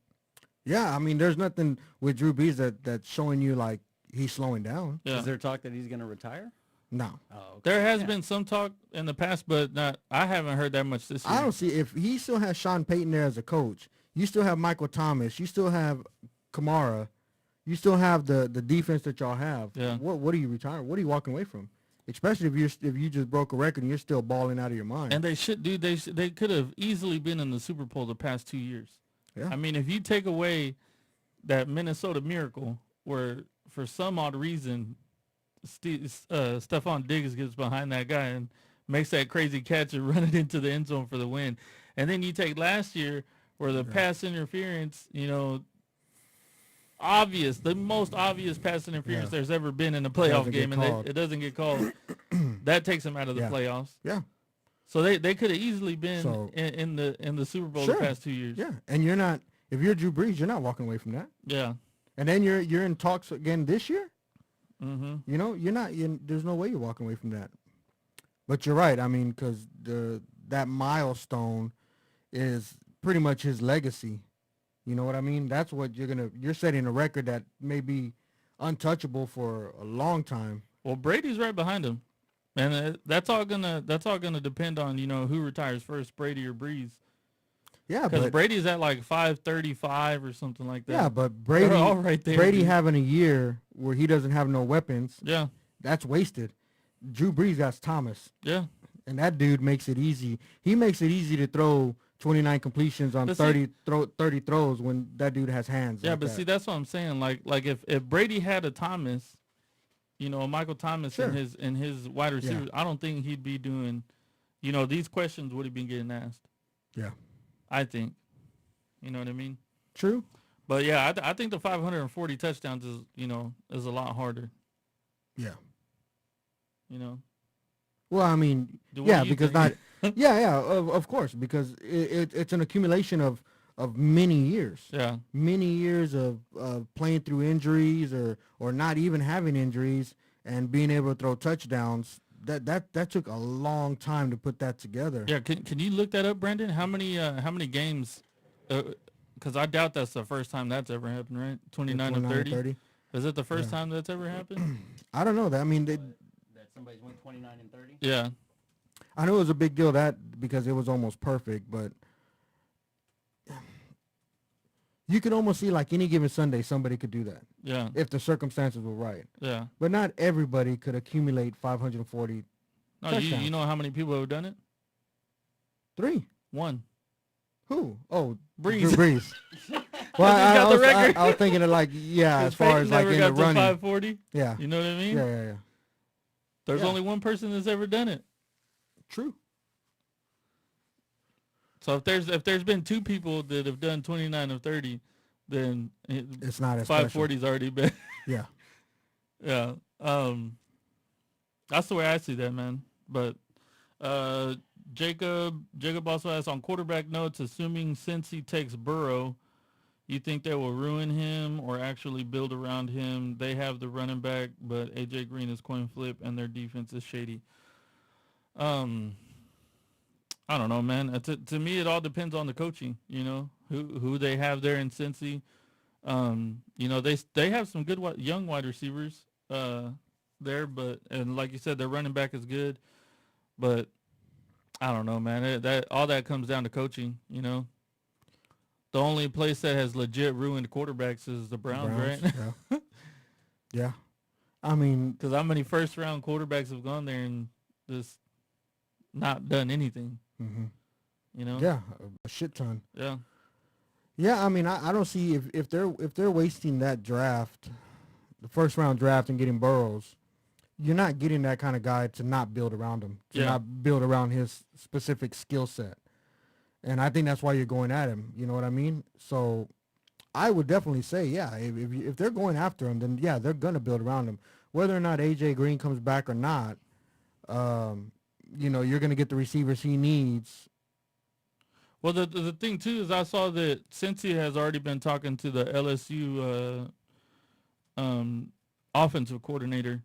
Yeah, I mean, there's nothing with Drew Brees that's showing you like he's slowing down. Yeah. Is there talk that he's going to retire? No, Oh, okay. There has been some talk in the past, but I haven't heard that much this year. I don't see if he still has Sean Payton there as a coach. You still have Michael Thomas. You still have Kamara. You still have the defense that y'all have. Yeah. What are you retiring? What are you walking away from? Especially if you just broke a record and you're still balling out of your mind. And they should, dude. They could have easily been in the Super Bowl the past 2 years. Yeah. I mean, if you take away that Minnesota Miracle, where for some odd reason, Stephon Diggs gets behind that guy and makes that crazy catch and run it into the end zone for the win, and then you take last year where the pass interference, you know, the most obvious pass interference there's ever been in a playoff Doesn't game, get and called. it doesn't get called. That takes them out of the Yeah. playoffs. Yeah. So they could have easily been So- in the Super Bowl Sure. the past 2 years. Yeah, and you're not. If you're Drew Brees, you're not walking away from that. Yeah. And then you're in talks again this year. Mm-hmm. You know, you're not. There's no way you're walking away from that. But you're right. I mean, because that milestone is pretty much his legacy. You know what I mean? That's what you're setting a record that may be untouchable for a long time. Well, Brady's right behind him, and that's all gonna depend on, you know, who retires first, Brady or Breeze. Yeah, Because but Brady's at like 535 or something like that. yeah, but Brady, They're all right there, Brady dude. having a year where he doesn't have no weapons, Yeah. that's wasted. Drew Brees got Thomas, Yeah. And that dude makes it easy. He makes it easy to throw 29 completions on But see- 30 throws when that dude has hands. Yeah, like but that. see, that's what I'm saying. Like if Brady had a Thomas, you know, Michael Thomas Sure. in his wide receivers, I don't think he'd be doing, you know, these questions would he been getting asked. Yeah. I think. You know what I mean? True. But yeah, I think the 540 touchdowns is, you know, is a lot harder. Yeah. You know. Well, I mean, Do what yeah, you because think. not, yeah, of course, because it's an accumulation of many years. Yeah. Many years of playing through injuries or not even having injuries and being able to throw touchdowns. That took a long time to put that together. Yeah. Can you look that up, Brendan? How many games? Because I doubt that's the first time that's ever happened, right? 29 of 30. Is it the first time that's ever happened? I don't know. That I mean, That somebody's went 29 and 30. Yeah. I know it was a big deal that because it was almost perfect, but you could almost see like any given Sunday somebody could do that Yeah. if the circumstances were right. Yeah. But not everybody could accumulate 540. No, Touchdowns. you know how many people have done it? 3. One. Who? Oh, Breeze. Breeze. Well, He's got the record. I was thinking of like, yeah, as far Peyton as like never in the got to running. 540. Yeah. You know what I mean? Yeah. There's Yeah. only one person that's ever done it. True. So if there's been 2 people that have done 29 of 30, then It's not as special. 540's already been. Yeah. Yeah. That's the way I see that, man. But Jacob also asks on quarterback notes, assuming since he takes Burrow, you think they will ruin him or actually build around him? They have the running back, but AJ Green is coin flip and their defense is shady. I don't know, man. To me, it all depends on the coaching. You know, who they have there in Cincy. You know, they have some good young wide receivers there, but and like you said, their running back is good, but I don't know, man. All that comes down to coaching. You know, the only place that has legit ruined quarterbacks is the Browns. Right? Yeah. Yeah. I mean, Because how many first round quarterbacks have gone there and just not done anything? mhm. You know? Yeah, a shit ton. Yeah. Yeah, I mean, I don't see if they're wasting that draft, the first round draft, and getting Burrows, you're not getting that kind of guy to not build around him, to Yeah. not build around his specific skill set. And I think that's why you're going at him. You know what I mean? So I would definitely say, yeah, if they're going after him, then yeah, they're gonna build around him. Whether or not AJ Green comes back or not, you know, you're gonna get the receivers he needs. Well, the thing too is I saw that Cincy has already been talking to the LSU offensive coordinator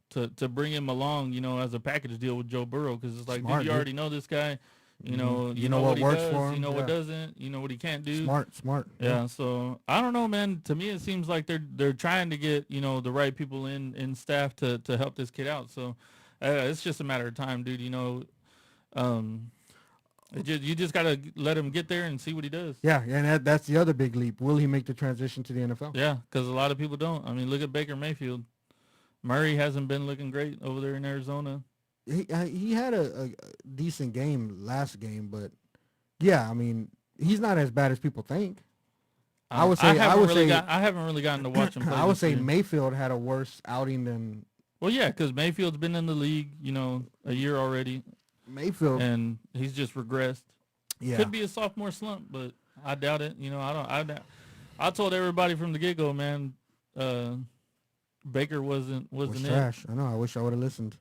to bring him along, you know, as a package deal with Joe Burrow, because it's like, Smart, dude, you dude. already know this guy, you know, Mhm. you know what he works does, for him, you know what yeah. doesn't, you know what he can't do. Smart. Yeah, so I don't know, man. To me, it seems like they're trying to get, you know, the right people in staff to help this kid out. So it's just a matter of time, dude. You know, you just gotta let him get there and see what he does. Yeah, and that's the other big leap. Will he make the transition to the NFL? Yeah, because a lot of people don't. I mean, look at Baker Mayfield. Murray hasn't been looking great over there in Arizona. He had a decent game last game, but yeah, I mean, he's not as bad as people think. I would say I haven't really gotten to watch him play. I would this say year. Mayfield had a worse outing than Well, yeah, because Mayfield's been in the league, you know, a year already, Mayfield. and he's just regressed. Yeah, Could be a sophomore slump, but I doubt it. You know, I told everybody from the get-go, man, Baker wasn't was it. trash. I know. I wish I would have listened.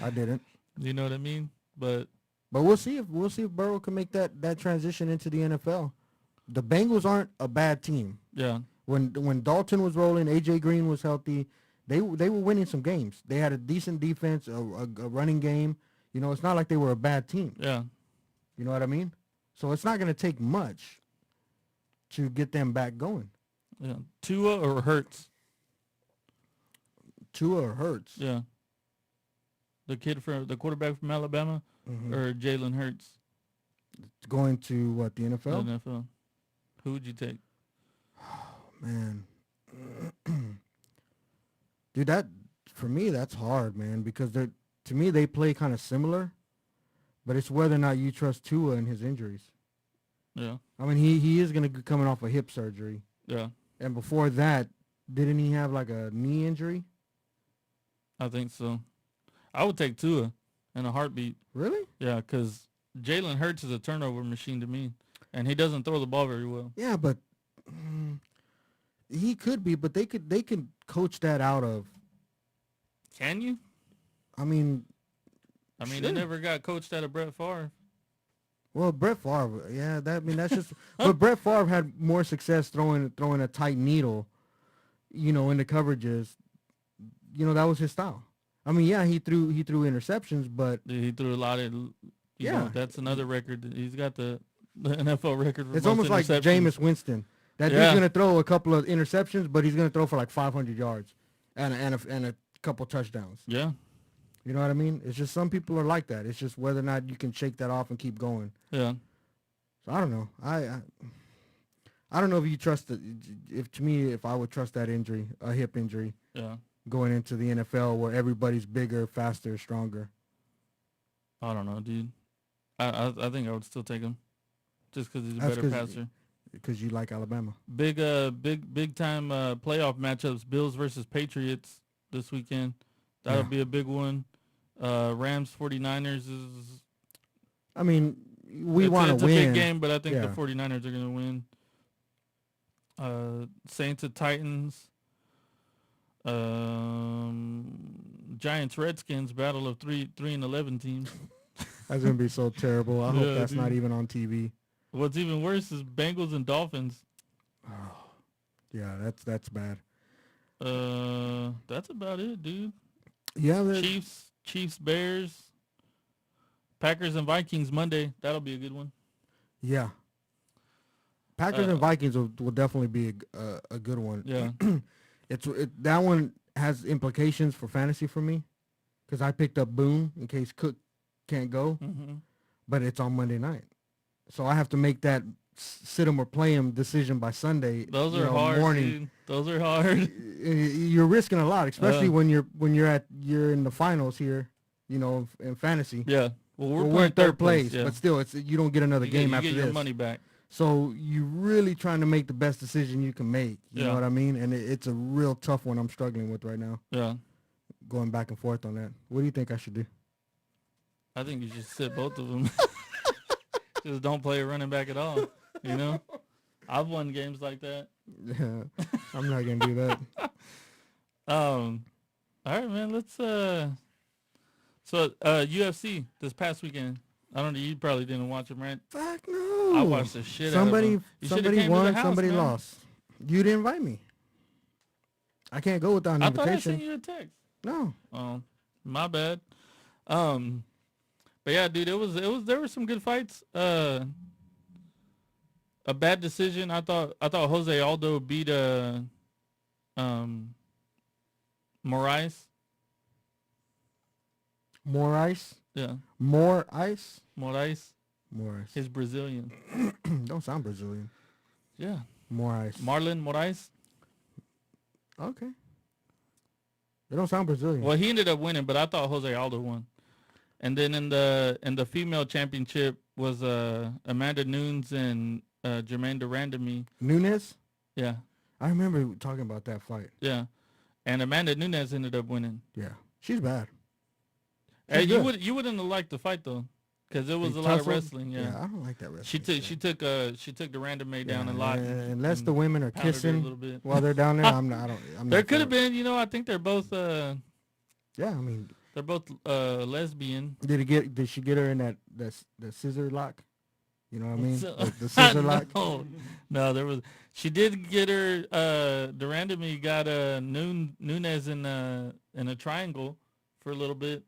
I didn't. You know what I mean? But But we'll see if Burrow can make that transition into the NFL. The Bengals aren't a bad team. yeah, When Dalton was rolling, AJ Green was healthy. They were winning some games. They had a decent defense, a running game. You know, it's not like they were a bad team. yeah. You know what I mean? So it's not going to take much to get them back going. Yeah, Tua or Hurts. Tua or Hurts. Yeah, the quarterback from Alabama, Mhm. or Jalen Hurts. Going to what, the NFL? The NFL. Who would you take? Man. Dude, that for me that's hard, man, because to me they play kind of similar. But it's whether or not you trust Tua and his injuries. Yeah. I mean, he is going to be coming off a hip surgery. Yeah. And before that, didn't he have like a knee injury? I think so. I would take Tua in a heartbeat. Really? Yeah, because Jalen Hurts is a turnover machine to me, and he doesn't throw the ball very well. Yeah, but he could be, but they can coach that out of. Can you? I mean, They sure. never got coached out of Brett Favre. Well, Brett Favre, yeah, that's just. But Brett Favre had more success throwing a tight needle, in the coverages. That was his style. I mean, yeah, he threw interceptions, but He threw a lot of. Yeah. That's another record. He's got the NFL record for it's most almost like interceptions. Jameis Winston. That Yeah. dude's gonna throw a couple of interceptions, but he's gonna throw for like 500 yards and a couple touchdowns. Yeah, You know what I mean? It's just some people are like that. It's just whether or not you can shake that off and keep going. yeah. So I don't know. I don't know if you trust it. If I would trust that injury, a hip injury, Yeah. going into the NFL where everybody's bigger, faster, stronger. I don't know, dude. I think I would still take him, just because he's a That's better 'cause- passer. Because you like Alabama. Big time playoff matchups. Bills versus Patriots this weekend. That'll Yeah. be a big one. Rams 49ers is. I mean, we want to It's a win. big game, but I think the Yeah. 49ers are gonna win. Saints at Titans. Giants Redskins battle of 3-11 teams. That's gonna be so terrible. I hope Yeah, that's not dude. even on TV. What's even worse is Bengals and Dolphins. Yeah, that's bad. That's about it, dude. Yeah, Chiefs, Bears, Packers and Vikings Monday. That'll be a good one. yeah. Packers and Vikings will definitely be a good one. Yeah. That one has implications for fantasy for me, because I picked up Boone in case Cook can't go, Mm-hmm. but it's on Monday night, so I have to make that sit him or play him decision by Sunday. Those are hard, morning. dude. Those are hard. You're risking a lot, especially when you're in the finals here, in fantasy. Yeah. Well, We're playing in third place, Yeah. but still, you don't get another you game get, after you get this. your money back. So you're really trying to make the best decision you can make. You know Yeah. what I mean? And it's a real tough one I'm struggling with right now, Yeah. going back and forth on that. What do you think I should do? I think you should sit both of them. Just don't play a running back at all. I've won games like that. Yeah, I'm not going to do that. All right, man. Let's So UFC this past weekend. I don't know. You probably didn't watch them, right? Fuck no. I watched the shit out of them. You shoulda Somebody came to the won, house, somebody man. lost. You didn't invite me. I can't go without an I thought I invitation. sent you a text. No. Oh, my bad. But yeah, dude, there were some good fights. A bad decision. I thought Jose Aldo beat Moraes. More ice? Yeah, More ice? Moraes. More ice. He's Brazilian. Don't sound Brazilian. Yeah, More ice. Marlon Moraes. Okay. They don't sound Brazilian. Well, he ended up winning, but I thought Jose Aldo won. And then in the female championship was Amanda Nunes and Jermaine Durandamy. Nunes? Yeah, I remember talking about that fight. yeah. And Amanda Nunes ended up winning. Yeah. She's bad. Hey, She's good. you wouldn't have liked the fight though, because it was They a lot of tussled? wrestling. Yeah. I don't like that wrestling. She took Durandamy down Yeah, a lot. Unless the women are pounded her a kissing little bit. while they're down there, I'm not There for could have it. been, I think they're both Yeah, I mean, they're both lesbian. did she get her in that scissor lock? You know what I mean? So- The scissor lock. No, there was. She did get her. Durandamy got Nunes in a triangle for a little bit.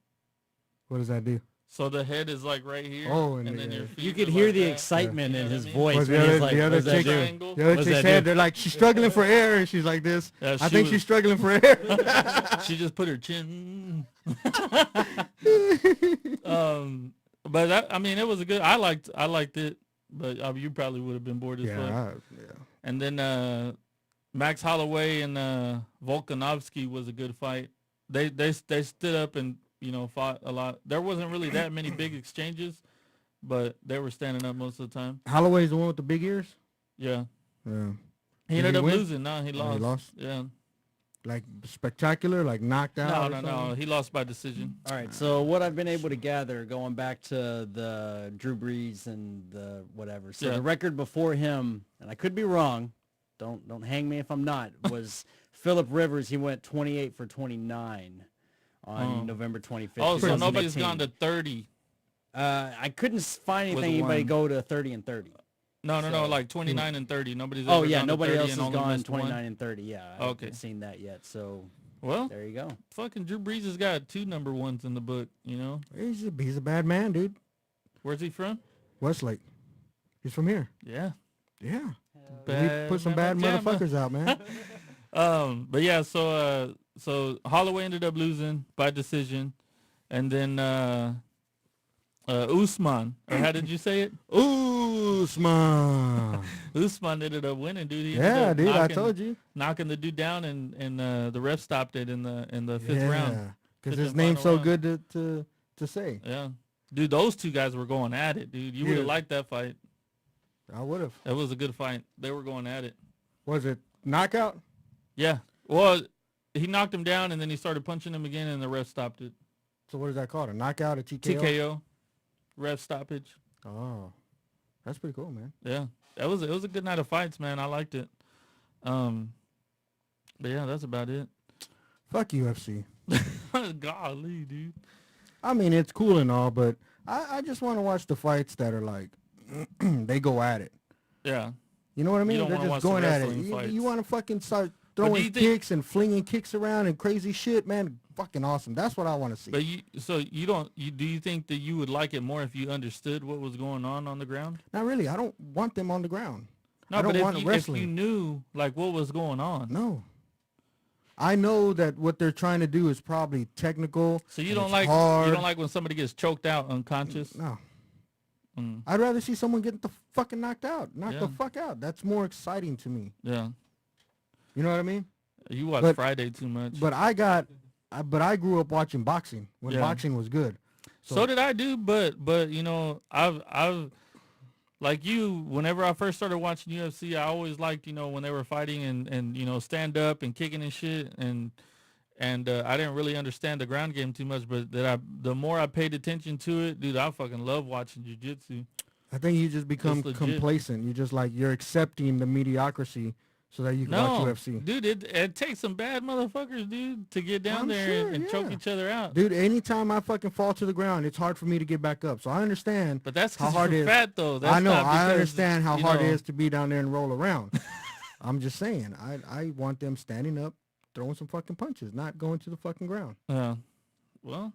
What does that do? So the head is like right here. Oh, and and then the- your feet You could are hear like the that. excitement You know in what his I mean? voice Was when the he's other- like, the other "What's that chick- do?" Triangle. The other What's chick that said do? they're like, she's struggling for air, and she's like this. Yeah, I she think was- she's struggling for air. She just put her chin. But it was a good. I liked it, but you probably would have been bored as fuck. yeah. And then Max Holloway and Volkanovski was a good fight. They stood up and fought a lot. There wasn't really that many big exchanges, but they were standing up most of the time. Holloway's the one with the big ears. Yeah. Yeah. He Did ended he up win? losing. No, he Oh, lost. he lost? Yeah. Like spectacular, like knocked out. No, or no, no. something? He lost by decision. All right, so what I've been able to gather, going back to the Drew Brees and the whatever. So Yeah. the record before him, and I could be wrong, don't hang me if I'm not, was Phillip Rivers. He went 28 for 29 on Oh. November 25th. Oh, so 2018. nobody's gone to 30. I couldn't find With anything anybody one. go to 30 and 30. No, So- like 29 and 30. Nobody's Oh ever yeah, gone to nobody 30 else and has only gone missed 29 one. and 30. Yeah, I Okay. haven't seen that yet. So Well, there you go. fucking Drew Brees has got 2 number 1s in the book, you know? He's a bad man, dude. Where's he from? Westlake. He's from here. Yeah. Yeah. Bad We put some bad Mama Jamma. motherfuckers out, man. But yeah, so Holloway ended up losing by decision, and then Usman, or how did you say it? Usman. Usman ended up winning, dude. He ended Yeah, up dude. I knocking- told you. knocking the dude down, and the ref stopped it in the fifth round. Because Fifth his and name's final so round. good to say. Yeah, dude, those 2 guys were going at it, dude. You would have Yeah. liked that fight. I would have. That was a good fight. They were going at it. Was it knockout? Yeah. Well, he knocked him down, and then he started punching him again, and the ref stopped it. So what is that called? A knockout? A TKO? TKO, ref stoppage. Oh, that's pretty cool, man. Yeah, it was a good night of fights, man. I liked it. But yeah, that's about it. Fuck UFC. Golly, dude. I mean, it's cool and all, but I just want to watch the fights that are like, they go at it. Yeah. You know what I mean? don't They're wanna just watch the going at it. wrestling fights. You want to fucking start But do throwing you think- kicks and flinging kicks around and crazy shit, man. Fucking awesome. That's what I want to see. But do you think that you would like it more if you understood what was going on the ground? Not really. I don't want them on the ground. No, I don't but want if wrestling. you knew like what was going on, No. I know that what they're trying to do is probably technical. so you and don't it's like hard. you don't like when somebody gets choked out unconscious. No. Mm, I'd rather see someone get the fucking knocked out. Knock Yeah. the fuck out. That's more exciting to me. yeah, You know what I mean? you watch But- Friday too much. But I grew up watching boxing when Yeah. boxing was good. So did I, do. But you know, I've like you. Whenever I first started watching UFC, I always liked, you know, when they were fighting and you know, stand up and kicking and shit, and I didn't really understand the ground game too much. But the more I paid attention to it, dude, I fucking love watching jiu-jitsu. I think you just become It's legit. complacent. You just like you're accepting the mediocrity so that you can watch No, UFC. dude, it takes some bad motherfuckers, dude, to get down I'm there sure, and choke yeah. each other out. Dude, anytime I fucking fall to the ground, it's hard for me to get back up. So I understand But that's how because hard it you're is. fat, though. That's I know. not I because, understand how you hard it know, is to be down there and roll around. I'm just saying. I want them standing up, throwing some fucking punches, not going to the fucking ground. Well,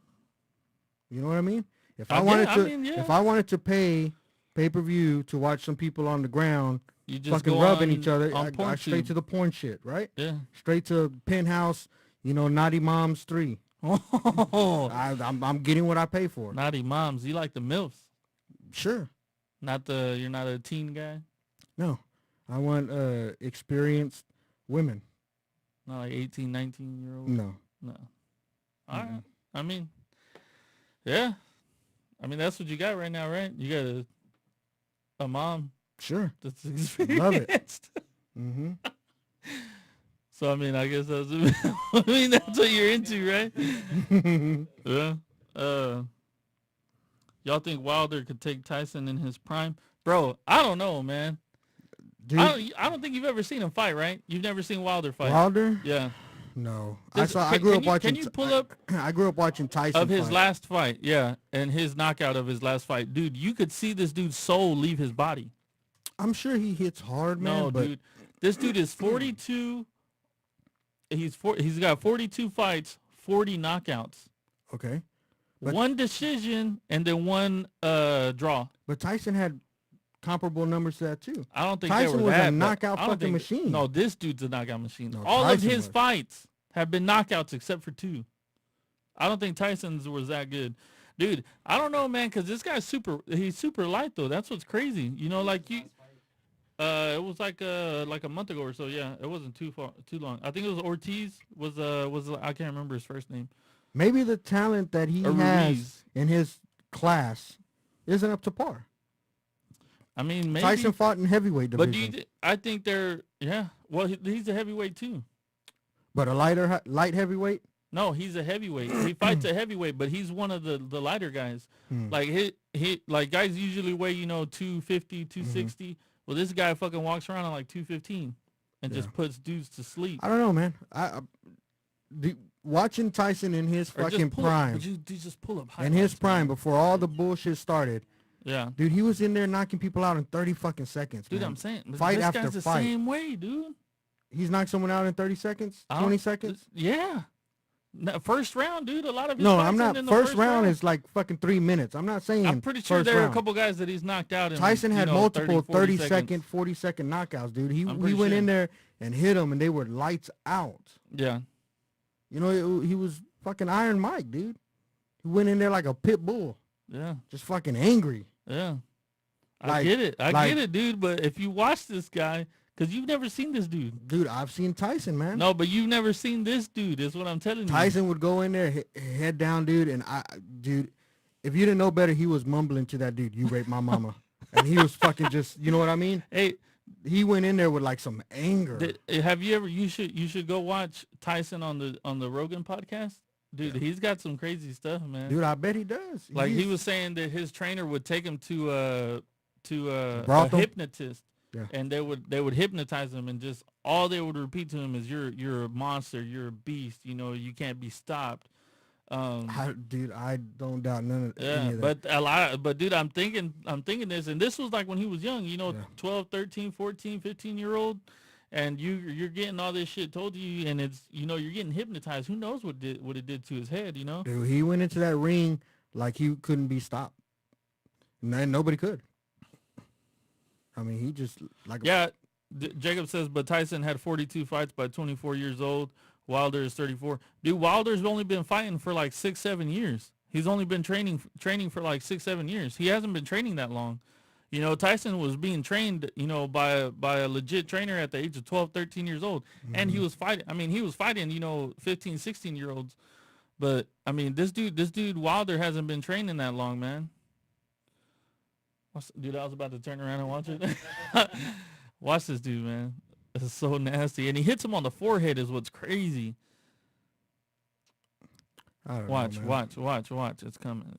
You know what I mean? If I I wanted get- I to, mean, yeah. if I wanted to pay pay-per-view to watch some people on the ground you just fucking go rubbing on, each other, on I straight PornTube. to the porn shit, right? Yeah. Straight to Penthouse, Naughty Moms 3. Oh, I'm getting what I pay for. naughty moms. You like the MILFs. Sure. You're not a teen guy? No. I want experienced women. Not like 18, 19-year-old? No. No. All right. I mean, yeah. I mean, that's what you got right now, right? You got a mom Sure. that's experienced. Love it. Mm-hmm. So, I mean, I guess that's, I mean, that's what you're into, right? Yeah. Y'all think Wilder could take Tyson in his prime? Bro, I don't know, man. Dude, I don't think you've ever seen him fight, right? You've never seen Wilder fight. Grew Yeah. No. Can you pull up I grew up watching Tyson of his fight. last fight? Yeah, and his knockout of his last fight. Dude, you could see this dude's soul leave his body. I'm sure he hits hard, man. No, but dude. This dude is 42. He's got 42 fights, 40 knockouts. Okay. But- One decision and then one draw. But Tyson had comparable numbers to that too. I don't think Tyson they were was a that, but knockout I don't fucking think- machine. No, this dude's a knockout machine. No, All Tyson of his was. fights have been knockouts except for 2. I don't think Tyson's was that good. Dude, I don't know, man, because this guy's he's super light, though. That's what's crazy. You know, like you... it was like a month ago or so. Yeah, it wasn't too long. I think it was Ortiz. Was I can't remember his first name. Maybe the talent that he Or has Ruiz. in his class isn't up to par. I mean, maybe. Tyson fought in heavyweight but division, I think they're, yeah. Well, he's a heavyweight too. but a light heavyweight. No, he's a heavyweight. He fights a heavyweight, but he's one of the lighter guys. Like he like guys usually weigh 250, 260. Well, this guy fucking walks around at like 215 and just puts dudes to sleep. I don't know, man. Watching Tyson in his Or just fucking pull up- prime, but you just pull up in his highlights, prime man. before all the bullshit started, Yeah, dude, he was in there knocking people out in 30 fucking seconds. dude, man. I'm saying, but Fight this after guy's the fight. same way, dude. He's knocked someone out in 30 seconds, I 20 don't- seconds. Yeah. No, first round, dude. A lot of his No, fights I'm not. end in the First round is like fucking 3 minutes. I'm not saying. I'm pretty sure first there are a round. couple guys that he's knocked out. In, Tyson had 30, multiple 40 30-second, 40-second knockouts, dude. He I'm pretty went in sure. there and hit them, and they were lights out. Yeah. You know, he was fucking Iron Mike, dude. He went in there like a pit bull, Yeah. just fucking angry. Yeah. I Like- get it. I like- get it, dude. But if you watch this guy, because you've never seen this dude. Dude, I've seen Tyson, man. No, but you've never seen this dude. Is what I'm telling you. Tyson would go in there, head down, dude, and dude, if you didn't know better, he was mumbling to that dude, "You raped my mama," and he was fucking just, you know what I mean? Hey, He went in there with like some anger. have you ever? You should go watch Tyson on the Rogan podcast, dude. He's got some crazy stuff, man. Dude, I bet he does. Like he He's- was saying that his trainer would take him to a Brothel? hypnotist, Yeah. and they would hypnotize him, and just all they would repeat to him is you're a monster, you're a beast, you can't be stopped. Dude, I don't doubt none of Yeah, any of that. but dude, I'm thinking this, and this was like when he was young, 12, 13, 14, 15-year-old, and you're getting all this shit told to you, and it's you're getting hypnotized. Who knows what it did to his head, Dude, he went into that ring like he couldn't be stopped. And nobody could. I mean, he just like Yeah, Jacob says, but Tyson had 42 fights by 24 years old. Wilder is 34. Dude, Wilder's only been fighting for like 6-7 years. He's only been training for like 6-7 years. He hasn't been training that long. Tyson was being trained, by a legit trainer at the age of 12, 13 years old. And he was fighting. I mean, he was fighting, 15, 16-year-olds. But, I mean, this dude Wilder hasn't been training that long, man. Dude, I was about to turn around and watch it. Watch this dude, man. It's so nasty. And he hits him on the forehead is what's crazy. I don't Watch, know, man. watch. It's coming.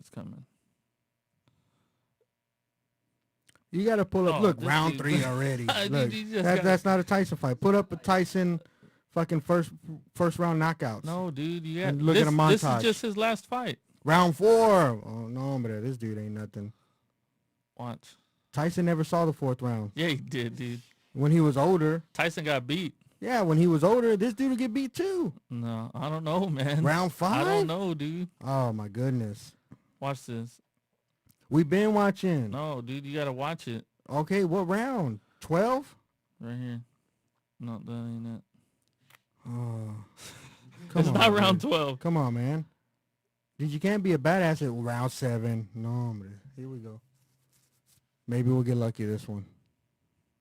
You got to pull up. Oh, Look, this round dude- 3 already. Dude, Look, you just that's not a Tyson fight. Put up a Tyson fucking first round knockouts. No, dude, you got And look at a this is montage. just his last fight. Round 4. Oh, no, but this dude ain't nothing. Watch. Tyson never saw the 4th round. Yeah, he did, dude. When he was older. Tyson got beat. Yeah, when he was older, this dude would get beat too. No, I don't know, man. Round 5? I don't know, dude. Oh, my goodness. Watch this. We've been watching. No, dude, you gotta watch it Okay, what round? 12? right here. No, that ain't it. Oh. It's not man. round 12. Come on, man. Dude, you can't be a badass at round 7. No, man. Here we go. Maybe we'll get lucky this one.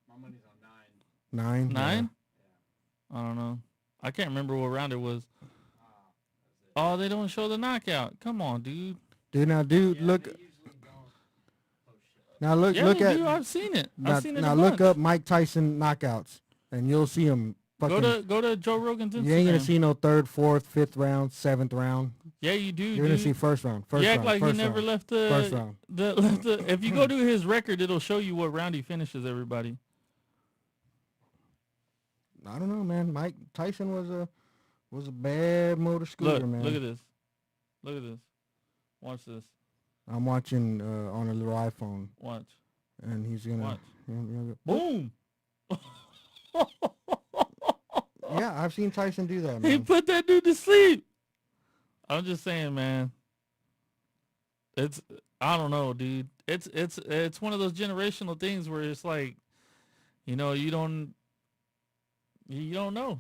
My money's on 9. 9? 9? I don't know. I can't remember what round it was. Oh, they don't show the knockout. Come on, dude. Dude, now, dude, look. Now, look, Yeah, look they at. do. I've seen it. Now, I've seen it. now a look bunch. up Mike Tyson knockouts, and you'll see him. Fucking, Go to Joe Rogan's Instagram. you ain't gonna see no 3rd, 4th, 5th round, 7th round. Yeah, you do. You're gonna see first round. First you act round. like he first never round. left First round. If you go to his record, it'll show you what round he finishes everybody. I don't know, man. Mike Tyson was a bad motor scooter, Look, man. look at this. Look at this. Watch this. I'm watching on a little iPhone, Watch. and he's gonna. Watch. Boom. Boom. Yeah, I've seen Tyson do that, He man. put that dude to sleep. I'm just saying, man. I don't know, dude. It's one of those generational things where it's like, you don't know.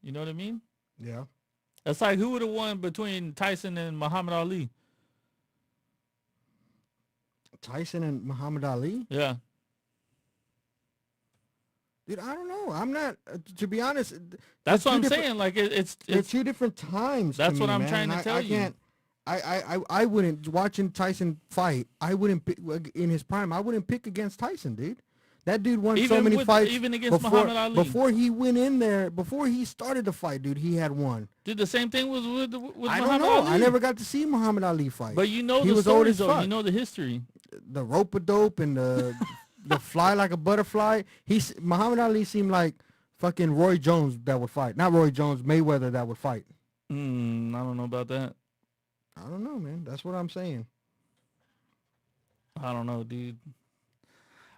You know what I mean? Yeah. It's like who would have won between Tyson and Muhammad Ali? Tyson and Muhammad Ali? Yeah. Dude, I don't know. I'm not, to be honest. That's what two I'm different- saying. Like They're it's two different times. That's to what me, I'm man. trying to I tell you. I wouldn't, watching Tyson fight, I wouldn't pick, in his prime, I wouldn't pick against Tyson, dude. That dude won so Even many with- fights. even against before, Muhammad Ali. Before he went in there, before he started the fight, dude, he had won. Dude, the same thing was with I Muhammad don't know. Ali. I never got to see Muhammad Ali fight. But you know He the was old stories, as though. fuck. You know the history. The rope-a-dope and the fly like a butterfly. Muhammad Ali seemed like fucking Roy Jones that would fight. Not Roy Jones, Mayweather that would fight. I don't know about that. I don't know, man. That's what I'm saying. I don't know, dude.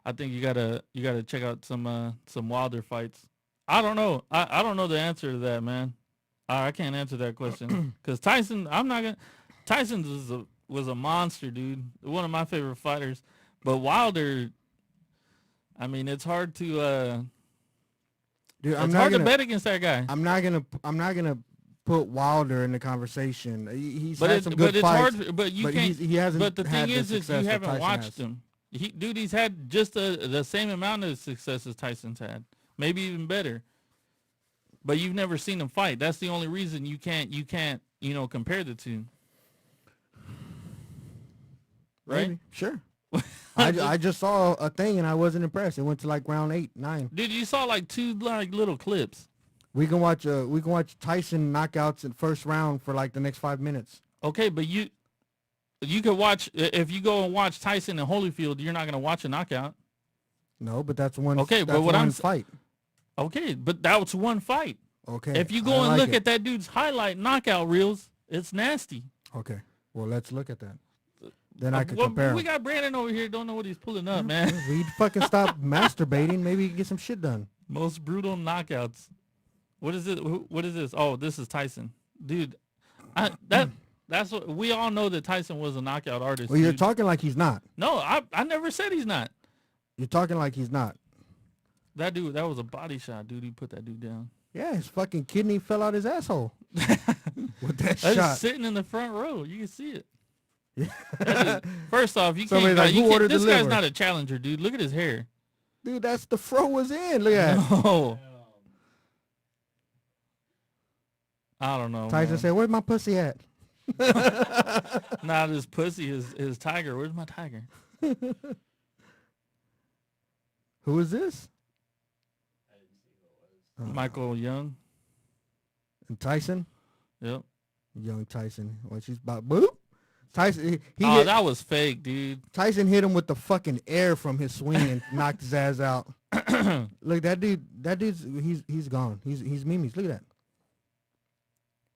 I think you gotta check out some Wilder fights. I don't know. I don't know the answer to that, man. I can't answer that question because Tyson. Tyson was a monster, dude. One of my favorite fighters. But Wilder, I mean, it's hard to Dude, it's hard to bet against that guy. I'm not gonna put Wilder in the conversation. He's But had it's some good it's fights. hard. But you but can't. he hasn't. But the had thing is, success you that haven't Tyson watched has. him. He's had just the same amount of success as Tyson's had, maybe even better. But you've never seen him fight. That's the only reason you can't compare the two. Right? Maybe. Sure. I just saw a thing and I wasn't impressed. It went to like round 8, 9. Dude, you saw like two like little clips. We can watch Tyson knockouts in first round for like the next 5 minutes. Okay, but you could watch if you go and watch Tyson and Holyfield, you're not gonna watch a knockout. No, but that's one. Okay, that's but what one I'm fight. Okay, but that was one fight. Okay. If you go I and like look it. at that dude's highlight knockout reels, it's nasty. Okay. Well, let's look at that. Then I can Well, compare. we 'em. got Brandon over here. Don't know what he's pulling up, man. We fucking stop masturbating. Maybe you can get some shit done. Most brutal knockouts. What is it? What is this? Oh, this is Tyson, dude. That's what we all know that Tyson was a knockout artist. Well, you're dude. talking like he's not. No, I never said he's not. You're talking like he's not. That dude, that was a body shot, dude. He put that dude down. Yeah, his fucking kidney fell out his asshole with that That's shot. sitting in the front row. You can see it. That dude- first off, you Somebody's can't. like, you "Who can't ordered this the guy's liver?" not a challenger, dude. Look at his hair. Dude, that's the fro was in. Look at that. No. I don't know. Tyson man. said, "Where's my pussy at?" Not his pussy, his tiger. Where's my tiger? Who is this? Michael Young. And Tyson. Yep. Young Tyson. What she's about? Boop. Tyson. He Oh, hit, that was fake, dude. Tyson hit him with the fucking air from his swing and knocked his ass out. Look, that dude. That dude's he's gone. He's memes. Look at that.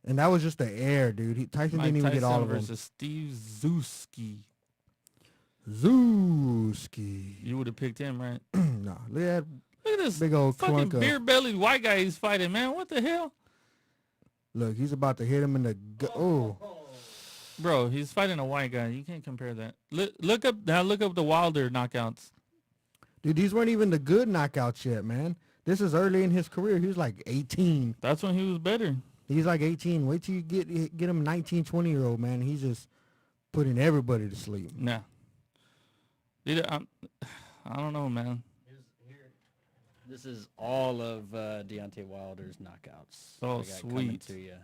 And that was just the air, dude. Tyson Mike didn't even get all Tyson of them. versus Steve Zuski. Zooski. You would have picked him, right? No, look at Look at this big old fucking clunker. beer-bellied white guy he's fighting, man. What the hell? Look, he's about to hit him in the. Oh, Bro, he's fighting a white guy. You can't compare that. Look up the Wilder knockouts. dude, these weren't even the good knockouts yet, man. This is early in his career. He was like 18. That's when he was better. He's like 18. Wait till you get him 19, 20-year-old, man. He's just putting everybody to sleep. Nah. Dude, I don't know, man. This is all of Deontay Wilder's knockouts. Oh, I got coming sweet. To you.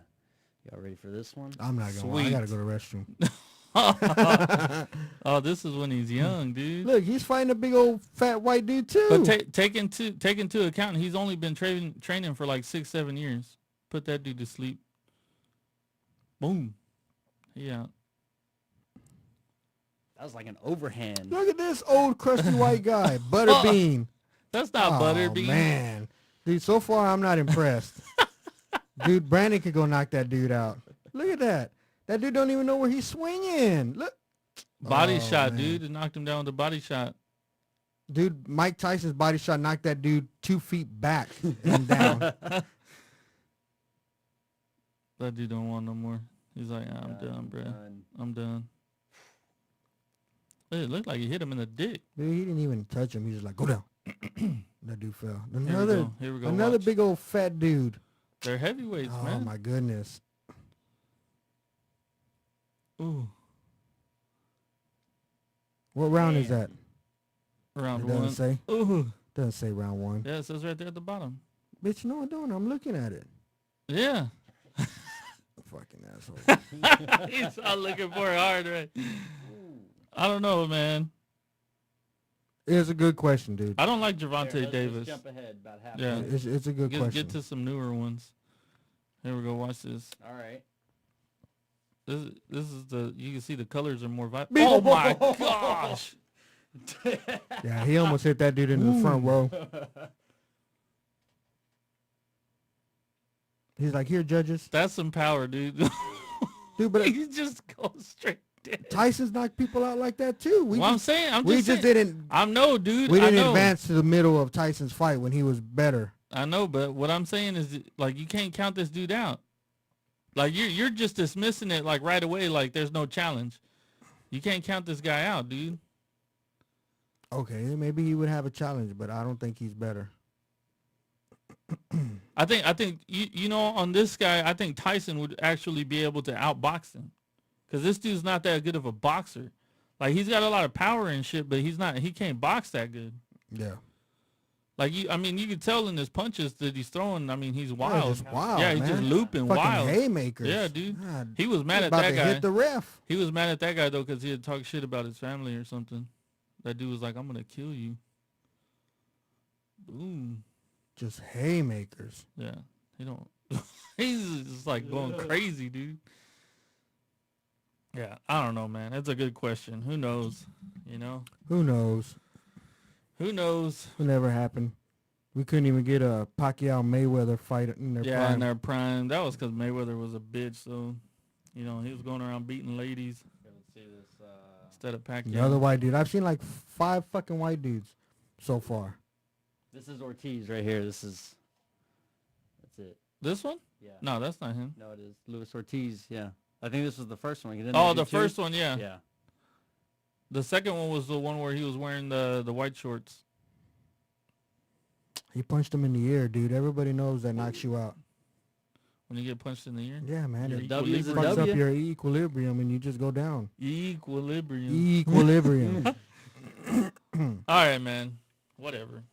Y'all ready for this one? I'm not going to lie. I Sweet. got to go to the restroom. Oh, this is when he's young, dude. Look, he's fighting a big old fat white dude, too. But take into account, he's only been training for like 6-7 years. Put that dude to sleep. Boom. He out. That was like an overhand. Look at this old crusty white guy. Butterbean. That's not Oh, Butterbean. man. Dude, so far I'm not impressed. Dude, Brandon could go knock that dude out. Look at that. That dude don't even know where he's swinging. Look. Body Oh, shot, man. dude. It knocked him down with a body shot. Dude, Mike Tyson's body shot knocked that dude 2 feet back and down. That dude don't want no more. He's like, I'm done, bro. I'm done. It looked like he hit him in the dick. Dude, he didn't even touch him. He was like, go down. That dude fell. Here we go. Another Watch. big old fat dude. They're heavyweights, Oh, man. my goodness. Ooh. What round is that? Round It doesn't one. say. Ooh. Doesn't say round 1. Yeah, it says right there at the bottom. Bitch, no, I don't. I'm looking at it. Yeah. fucking asshole. He's not looking for it hard, right? I don't know, man. It's a good question, dude. I don't like Here, Javante let's Davis. jump ahead about half. Yeah. It's a good question. Get to some newer ones. Here we go. Watch this. All right. This is the, you can see the colors are more vibrant. Beep. Oh my gosh. Yeah, he almost hit that dude into the front row. He's like, here, judges. That's some power, dude. Dude, but He just goes straight dead. Tyson's knocked people out like that too. Well, I'm saying, I'm we just just saying. didn't. I know, dude. We I didn't know. advance to the middle of Tyson's fight when he was better. I know, but what I'm saying is, like, you can't count this dude out. Like, you're just dismissing it, like, right away, like there's no challenge. You can't count this guy out, dude. Okay, maybe he would have a challenge, but I don't think he's better. I think you know, on this guy, I think Tyson would actually be able to outbox him, because this dude's not that good of a boxer. Like, he's got a lot of power and shit, but he can't box that good. Yeah. Like, I mean, you could tell in his punches that he's throwing. I mean, he's wild. Just wild. Yeah, he's man. just looping Fucking wild. haymakers. Yeah, dude. God, He was mad he's at about that to guy. hit the ref. He was mad at that guy though, because he had talked shit about his family or something. That dude was like, "I'm gonna kill you." Boom. Just haymakers. Yeah. He don't. He's just like going crazy, dude. Yeah, I don't know, man. That's a good question. Who knows? You know? Who knows? Who knows? What never happened? We couldn't even get a Pacquiao Mayweather fight in their Yeah, in prime. their prime. That was because Mayweather was a bitch, so you know he was going around beating ladies Let's see this. instead of Pacquiao. The other white dude. I've seen like 5 fucking white dudes so far. This is Ortiz right here. That's it. This one? Yeah. No, that's not him. No, it is Luis Ortiz. Yeah. I think this was the first one. Didn't Oh, they do the two? first one, yeah. Yeah. The second one was the one where he was wearing the white shorts. He punched him in the ear, dude. Everybody knows that knocks you out. When you get punched in the ear. Yeah, man. Your It W is a fucks W. up your equilibrium and you just go down. Equilibrium. Equilibrium. All right, man. Whatever.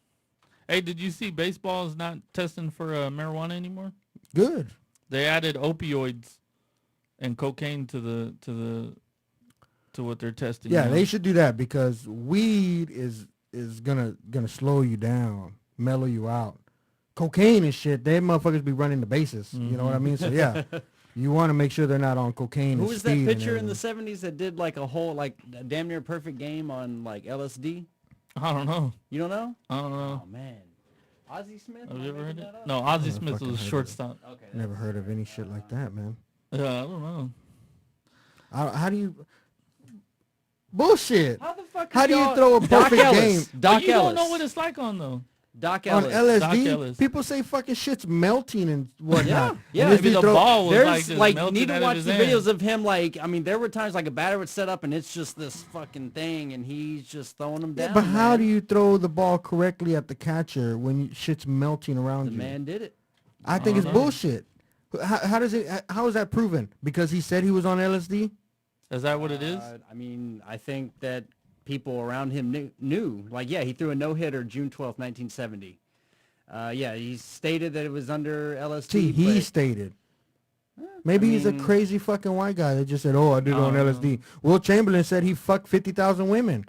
Hey, did you see baseball is not testing for marijuana anymore? Good. They added opioids and cocaine to what they're testing. Yeah, now. they should do that because weed is gonna slow you down, mellow you out. Cocaine and shit, they motherfuckers be running the bases. You know what I mean? So yeah, you want to make sure they're not on cocaine. Who and was that speed and pitcher in the everything. 70s that did like a whole like a damn near perfect game on like LSD? I don't know. You don't know? I don't know. Oh man, Ozzie Smith. Have Am I you ever heard making it? that up? No, Ozzie Never Smith fucking was a heard of it. shortstop. Okay. Never heard of any shit like that, man. Yeah, I don't know. How do you? Bullshit. How the fuck? How is do you y'all- throw a Doc perfect Ellis. game? Doc But you Ellis. don't know what it's like on though. Doc On Ellis. Doc LSD, Ellis. people say fucking shit's melting and whatnot. Yeah, And this maybe dude the throw- ball was There's like just like melting need out to of watch his the hand. videos of him. Like I mean, there were times like a batter would set up and it's just this fucking thing, and he's just throwing them Yeah, down. but how man. do you throw the ball correctly at the catcher when shit's melting around The you? man did it. I think it's don't know. bullshit. How does it? How is that proven? Because he said he was on LSD. Is that what it is? I mean, I think that people around him knew. Like, yeah, he threw a no-hitter June 12th, 1970. Yeah, he stated that it was under LSD. See, he but stated. Maybe he's a mean- crazy fucking white guy that just said, "Oh, I did it I on don't LSD." Will Chamberlain said he fucked 50,000 women.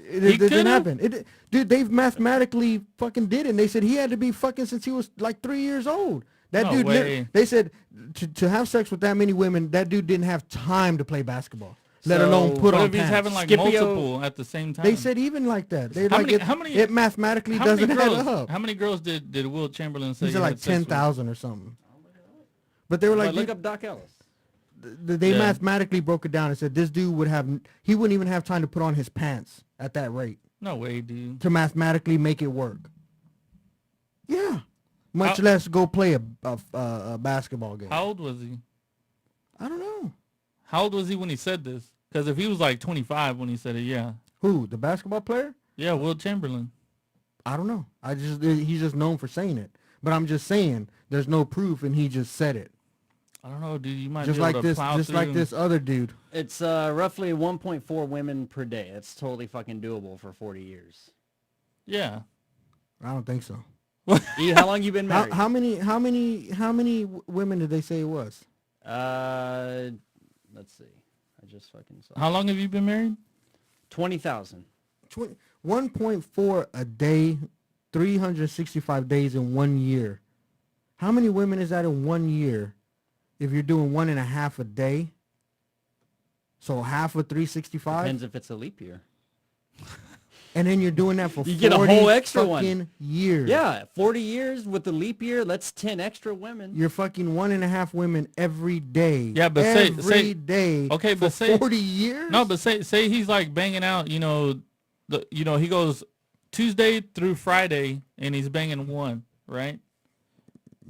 It He didn't could've? happen. Dude, they've mathematically fucking did it. And they said he had to be fucking since he was like 3 years old. That No dude, way. they said to have sex with that many women, that dude didn't have time to play basketball, let So, alone put What on if he's pants. having like Scipio- multiple at the same time? They said even like that. They How like many- it, how many- it mathematically how many doesn't girls? add up. How many girls did Will Chamberlain say? He said he like had sex with? 10,000 or something. But they were but like, look up Doc Ellis. they Yeah. mathematically broke it down and said this dude he wouldn't even have time to put on his pants at that rate No way, dude. to mathematically make it work. Yeah. Much How- less go play a basketball game. How old was he? I don't know. How old was he when he said this? Because if he was like 25 when he said it, yeah. Who? The basketball player? Yeah, Will Chamberlain. I don't know. He's just known for saying it. But I'm just saying there's no proof and he just said it. I don't know, dude. You might Just be able like to this plow just like through. this other dude. It's roughly 1.4 women per day. That's totally fucking doable for 40 years. Yeah. I don't think so. E, how long you been married? How many women did they say it was? Let's see. I just fucking saw. How long have you been married? 20,000. 1.4 a day, 365 days in 1 year. How many women is that in 1 year? If you're doing 1.5 a day, so half of 365, Depends if it's a leap year. and then you're doing that for You get a 40 whole extra one. fucking years. Yeah, 40 years with the leap year. That's 10 extra women. You're fucking 1.5 women every day. Yeah, but every day. okay, for but say 40 years. No, but say he's like banging out, he goes Tuesday through Friday and he's banging one, right?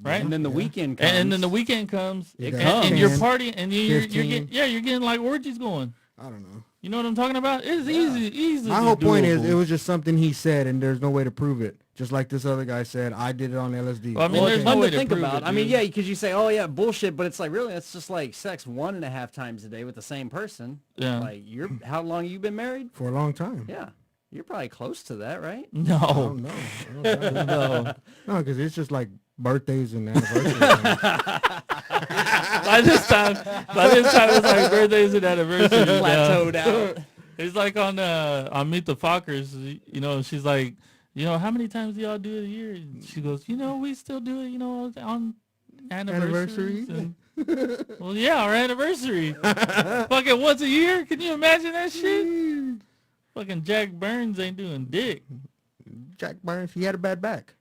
Right? And then the weekend comes. And then the weekend comes, You and, got and you're 10, partying, and you're 15. you're getting like orgies going. I don't know. You know what I'm talking about? It's easy. My whole point is it was just something he said, and there's no way to prove it. Just like this other guy said, I did it on LSD. Well, I mean, Well, there's it's no fun way to to think prove about. it, I mean, dude. yeah, because you say, oh, yeah, bullshit, but it's like, really, it's just like sex 1.5 times a day with the same person. Yeah. Like, how long you been married? For a long time. Yeah. You're probably close to that, right? I No, don't know. I don't know. no. No, because it's just like birthdays and anniversaries. By this time, it's like birthdays and anniversaries. now. Plateaued out. It's like on Meet the Fockers, she's like, how many times do y'all do it a year? And she goes, we still do it, on anniversaries. And, well, yeah, our anniversary. Fucking once a year? Can you imagine that shit? Fucking Jack Burns ain't doing dick. Jack Burns, he had a bad back.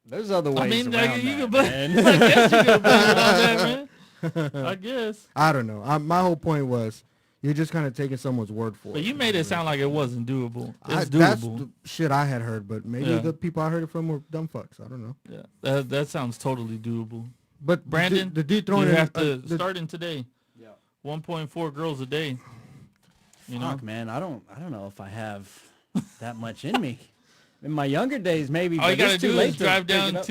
There's other ways I mean, around you that, can man. I guess you can blame it on that, man. I guess. I don't know. My whole point was you're just kind of taking someone's word for it. But you made it sound like it wasn't doable. It's That's doable. the shit I had heard, but maybe Yeah. the people I heard it from were dumb fucks. I don't know. Yeah, that sounds totally doable. But Brandon, the dude You throwing in, have to the- starting today. Yeah. 1.4 girls a day. You know, Fuck, man, I don't know if I have that much in me. In my younger days, maybe. all but you gotta it's too do late is to drive pick it down up.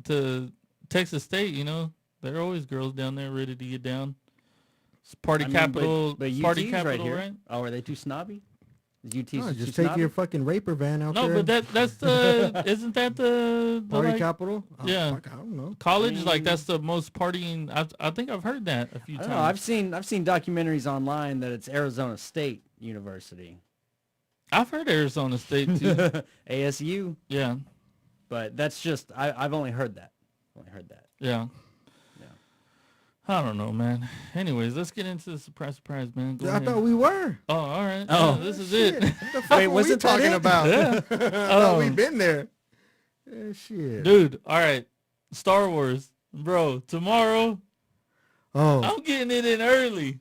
to Texas State. There are always girls down there ready to get down. It's party I mean, capital. but party UT's capital, right here. right? Oh, are they too snobby? Is UT No, too just take snobby? your fucking raper van out No, there. but that's the isn't that the party like, capital. Oh, yeah. fuck, I don't know. college? I Like mean- that's the most partying. I think I've heard that a few I don't times. know. I've seen documentaries online that it's Arizona State University, I've heard Arizona State too. ASU, Yeah, but that's just I've only heard that. yeah. Yeah. I don't know, man. Anyways, let's get into the surprise, man. Go I ahead. thought we were. Oh, all right. Oh. Yeah, this is Shit. it. What the fuck Wait, were we wasn't that talking it? about? Yeah. I thought Um, we'd been there. Yeah, shit. Dude, all right. Star Wars. Bro, tomorrow, Oh, I'm getting it in early.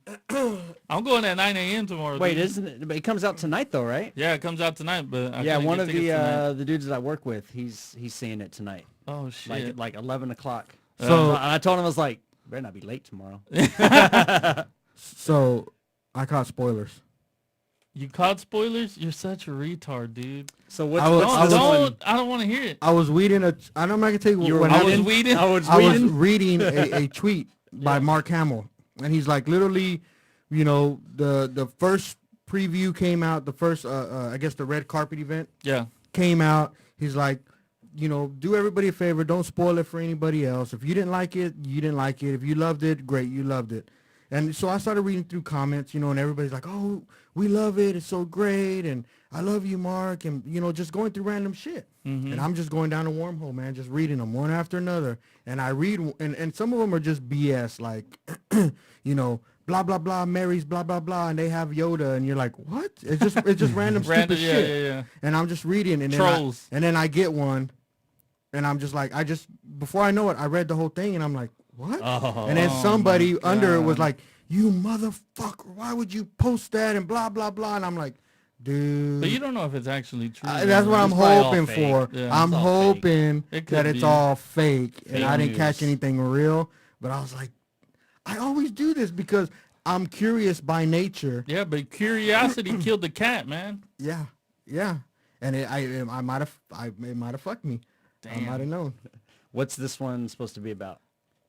I'm going at 9 a.m. tomorrow. Wait, dude. isn't it? But it comes out tonight though, right? Yeah, it comes out tonight, but I Yeah, couldn't one get of tickets tonight. the dudes that I work with, he's seeing it tonight, Oh, shit. like 11 o'clock. So- And I told him, I was like, better not be late tomorrow. so I caught spoilers. You caught spoilers? You're such a retard, dude. So what's, I was- what's I this was- one? I don't want to hear it. I was reading I know I'm not gonna tell you You were what I happened. was weeding. I was I was reading. reading a tweet by Yeah. Mark Hamill, and he's like, literally, the first preview came out, the first, I guess the red carpet event Yeah. came out. He's like, do everybody a favor, don't spoil it for anybody else. If you didn't like it, you didn't like it. If you loved it, great, you loved it. And so I started reading through comments, and everybody's like, oh, we love it, it's so great, and I love you, Mark, and, just going through random shit. Mm-hmm. And I'm just going down a wormhole, man, just reading them one after another. And I read, and some of them are just BS, like, blah, blah, blah, Mary's blah, blah, blah, and they have Yoda, and you're like, what? It's just random Random, stupid yeah, shit. yeah, yeah. And I'm just reading, and Trolls. then I get one, and I'm just like, before I know it, I read the whole thing, and I'm like, what? Oh, And then somebody my under it was God. like, you motherfucker, why would you post that, and blah, blah, blah. And I'm like, dude. But you don't know if it's actually true. That's what I'm It's probably all hoping fake. for. Yeah, I'm it's all fake. hoping It could that it's be. all fake, and Fake I didn't catch news. anything real. But I was like, I always do this because I'm curious by nature. Yeah, but curiosity killed the cat, man. Yeah, and it might have fucked me. I Damn. might have known What's this one supposed to be about?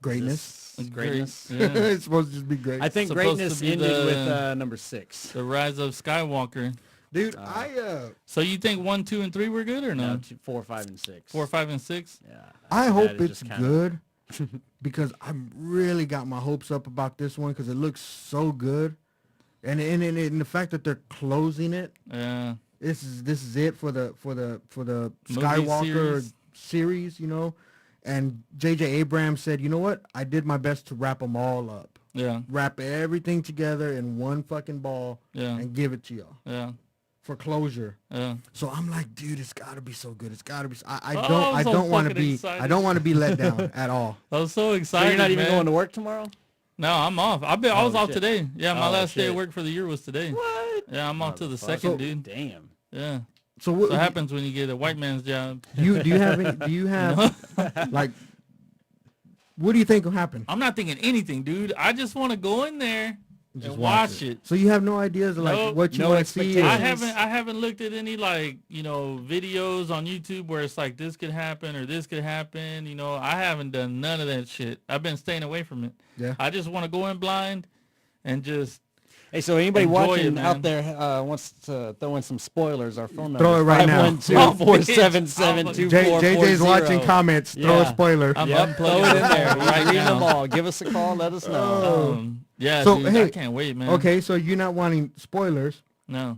greatness. This greatness. Yeah. It's supposed to just be great. I think Supposed to greatness be ended the- with number 6. The Rise of Skywalker. Dude, So you think 1, 2, and 3 were good or no? No, 4, 5, and 6. 4, 5, and 6? Yeah. I after hope that, it it's just kinda- good. because I really got my hopes up about this one because it looks so good, and the fact that they're closing it. Yeah. This is it for the Movie Skywalker series, you know. And J.J. Abrams said, you know what? I did my best to wrap them all up. Yeah. Wrap everything together in one fucking ball Yeah. and give it to y'all Yeah. for closure. Yeah. So I'm like, dude, it's got to be so good. It's got to be. I Oh, I'm so don't want to fucking be. excited. I don't want to be let down at all. I was so So excited. you're not even man. going to work tomorrow? No, I'm off. I was Oh, off shit. today. Yeah, my Oh, last day of shit. work for the year was today. What? Yeah, I'm off to the Motherfucker. second, dude. Damn. Yeah. So So what it happens when you get a white man's job. do you have any, do you have like what do you think will happen? I'm not thinking anything, dude. I just want to go in there Just and watch it. So you have no ideas of like Nope. what you No want to see. expectations. I haven't looked at any like, you know, videos on YouTube where it's like this could happen or this could happen. You know, I haven't done none of that shit. I've been staying away from it. Yeah. I just want to go in blind and just Hey, so anybody Enjoy watching it, man. out there wants to throw in some spoilers, our phone number Throw it right now. 512-477-2440. JJ's watching comments. Throw a Yeah. spoiler. I'm Yep, throw unplugging it in there. right Read them now. all. Give us a call. Let us know. Yeah, So, dude, hey, I can't wait, man. Okay, so you're not wanting spoilers. No.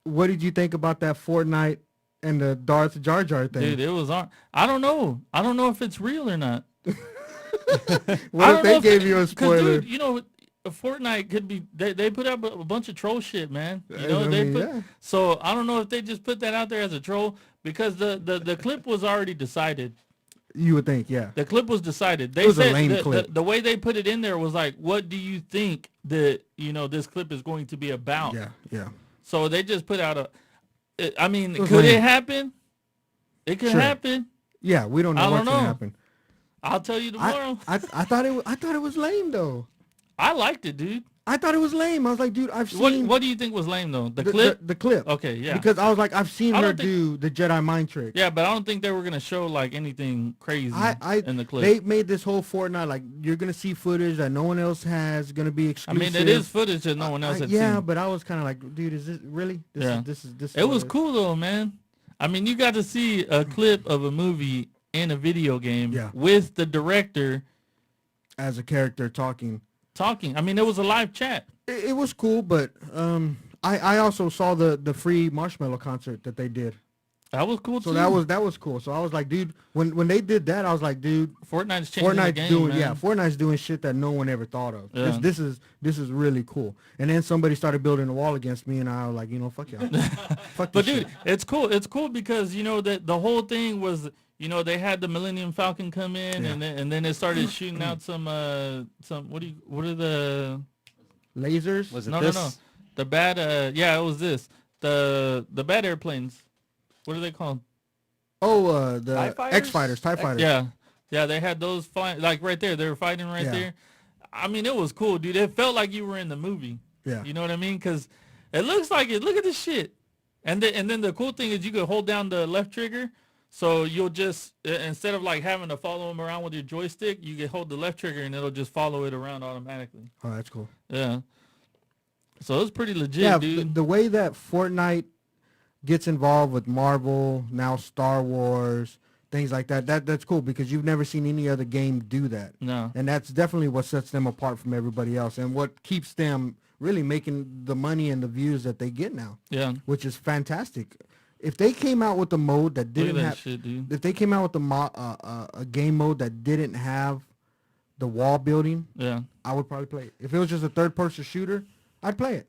What did you think about that Fortnite and the Darth Jar Jar thing? Dude, it was on. I don't know. I don't know if it's real or not. What if they gave you a spoiler? Dude, you know, Fortnite could be. They put up a bunch of troll shit, man. You know, I they mean, put. yeah. So I don't know if they just put that out there as a troll because the clip was already decided. You would think, yeah. The clip was decided. They was a said lame the, clip. The way they put it in there was like, what do you think that this clip is going to be about? Yeah, yeah. So they just put out I mean, was could lame. it happen? It could Sure. happen. Yeah, we don't know I what's don't gonna know. happen. I'll tell you tomorrow. I thought it was lame though. I liked it, dude. I thought it was lame. I was like, dude, I've seen What do you think was lame though? The clip? The clip. Okay, yeah. Because I was like, I've seen I her don't think- do the Jedi mind trick. Yeah, but I don't think they were gonna show like anything crazy in the clip. They made this whole Fortnite like you're gonna see footage that no one else has. Gonna be I exclusive. mean, it is footage that no one else had yeah, seen. but I was kind of like, dude, is this really? This is. It was what cool though, man. I mean, you got to see a clip of a movie in a video game Yeah. with the director as a character talking. talking. I mean, it was a live chat. It was cool, but I also saw the free Marshmallow concert that they did. That was cool So too. that was cool. So I was like, dude, when they did that, I was like, dude, Fortnite's changing the game, man. Fortnite's doing shit that no one ever thought of. Yeah. This is really cool. And then somebody started building a wall against me, and I was like, fuck y'all. Fuck But this dude, shit. it's cool. It's cool because that the whole thing was, they had the Millennium Falcon come in, Yeah. and then it started shooting out some what are the Lasers. Was it no this? no the bad it was this the bad airplanes. What are they called? Oh, TIE the fighters? X fighters, TIE fighters. Yeah, they had those flying like right there. They were fighting right Yeah. there. I mean, it was cool, dude. It felt like you were in the movie. Yeah. You know what I mean? Because it looks like it. Look at this shit. And then the cool thing is you could hold down the left trigger, so you'll just instead of like having to follow them around with your joystick, you can hold the left trigger and it'll just follow it around automatically. Oh, that's cool. Yeah. So it's pretty legit, Yeah, dude. the way that Fortnite gets involved with Marvel, now Star Wars, things like that's cool because you've never seen any other game do that. No. And that's definitely what sets them apart from everybody else and what keeps them really making the money and the views that they get now, Yeah. which is fantastic. If they came out with a mode that Look at didn't that have, shit, dude. if they came out with a game mode that didn't have the wall building, Yeah. I would probably play it. If it was just a third-person shooter, I'd play it.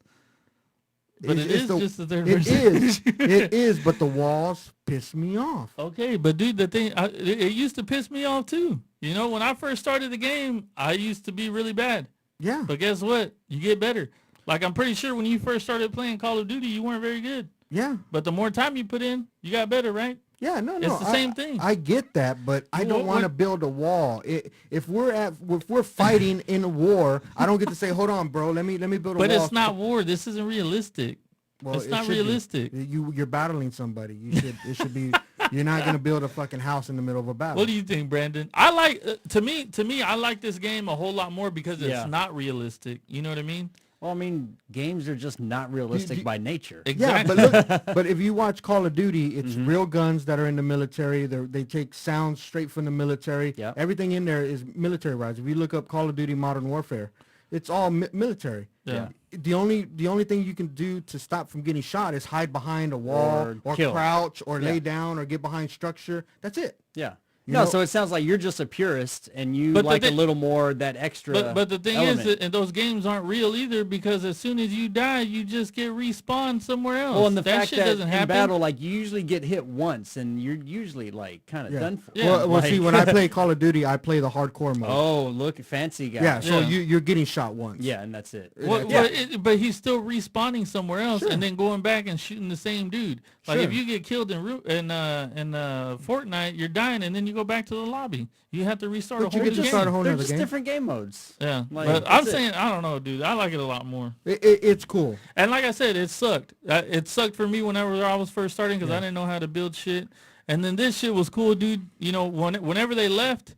But It's just a third It person. is. It is, but the walls piss me off. Okay, but dude, the thing, it used to piss me off too. When I first started the game, I used to be really bad. Yeah. But guess what? You get better. Like, I'm pretty sure when you first started playing Call of Duty, you weren't very good. Yeah. But the more time you put in, you got better, right? Yeah, no. It's the same thing. I get that, but I don't want to what- build a wall. If we're fighting in a war, I don't get to say, "Hold on, bro. Let me build a But wall." it's not war. This isn't realistic. Well, it's it not should be. realistic. You're battling somebody. It should be. You're not gonna build a fucking house in the middle of a battle. What do you think, Brandon? I like to me, I like this game a whole lot more because it's Yeah. not realistic. You know what I mean? Well, I mean, games are just not realistic by nature. Exactly. Yeah, but look, but if you watch Call of Duty, it's real guns that are in the military. They take sounds straight from the military. Yep. Everything in there is militarized. If you look up Call of Duty Modern Warfare, it's all military. Yeah. The only thing you can do to stop from getting shot is hide behind a wall or kill. crouch or lay Yeah. down or get behind structure. That's it. Yeah. You No, know- so it sounds like you're just a purist and you But the like a thing- little more that extra. But the thing element. is that and those games aren't real either because as soon as you die, you just get respawned somewhere else. well, and the that fact shit that doesn't in happen. battle, like you usually get hit once and you're usually like kind of Yeah. done for. Yeah. Well, see, Like- when I play Call of Duty, I play the hardcore mode. Oh, look, fancy guy. yeah, so Yeah. you're getting shot once. Yeah, and that's it. But he's still respawning somewhere else and then going back and shooting the same dude. Like if Sure. you get killed in Fortnite, you're dying and then you go back to the lobby. You have to restart But a you whole get new to game. start a whole They're nother just game. different game modes. Yeah, Like, but I'm that's it. saying I don't know, dude. I like it a lot more. It's cool. And like I said, it sucked. It sucked for me whenever I was first starting because I didn't know how to build shit. And then this shit was cool, dude. You know, whenever they left,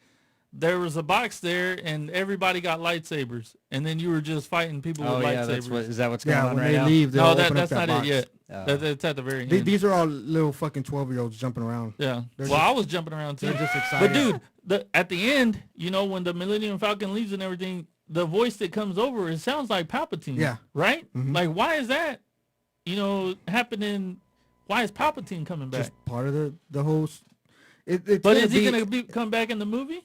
there was a box there, and everybody got lightsabers. And then you were just fighting people Oh with yeah, lightsabers. is that what's going Yeah, on when right they now? leave, they'll No, open that's up not that box. it yet. Oh. That's at the very end. These are all little fucking 12-year-olds jumping around. Yeah. They're Well, just- I was jumping around too. They're just excited. But dude, at the end, you know, when the Millennium Falcon leaves and everything, the voice that comes over, it sounds like Palpatine. Yeah. Right? Mhm. Like, why is that, you know, happening? Why is Palpatine coming back? Just part of the whole. It's But gonna is he be- going to come back in the movie?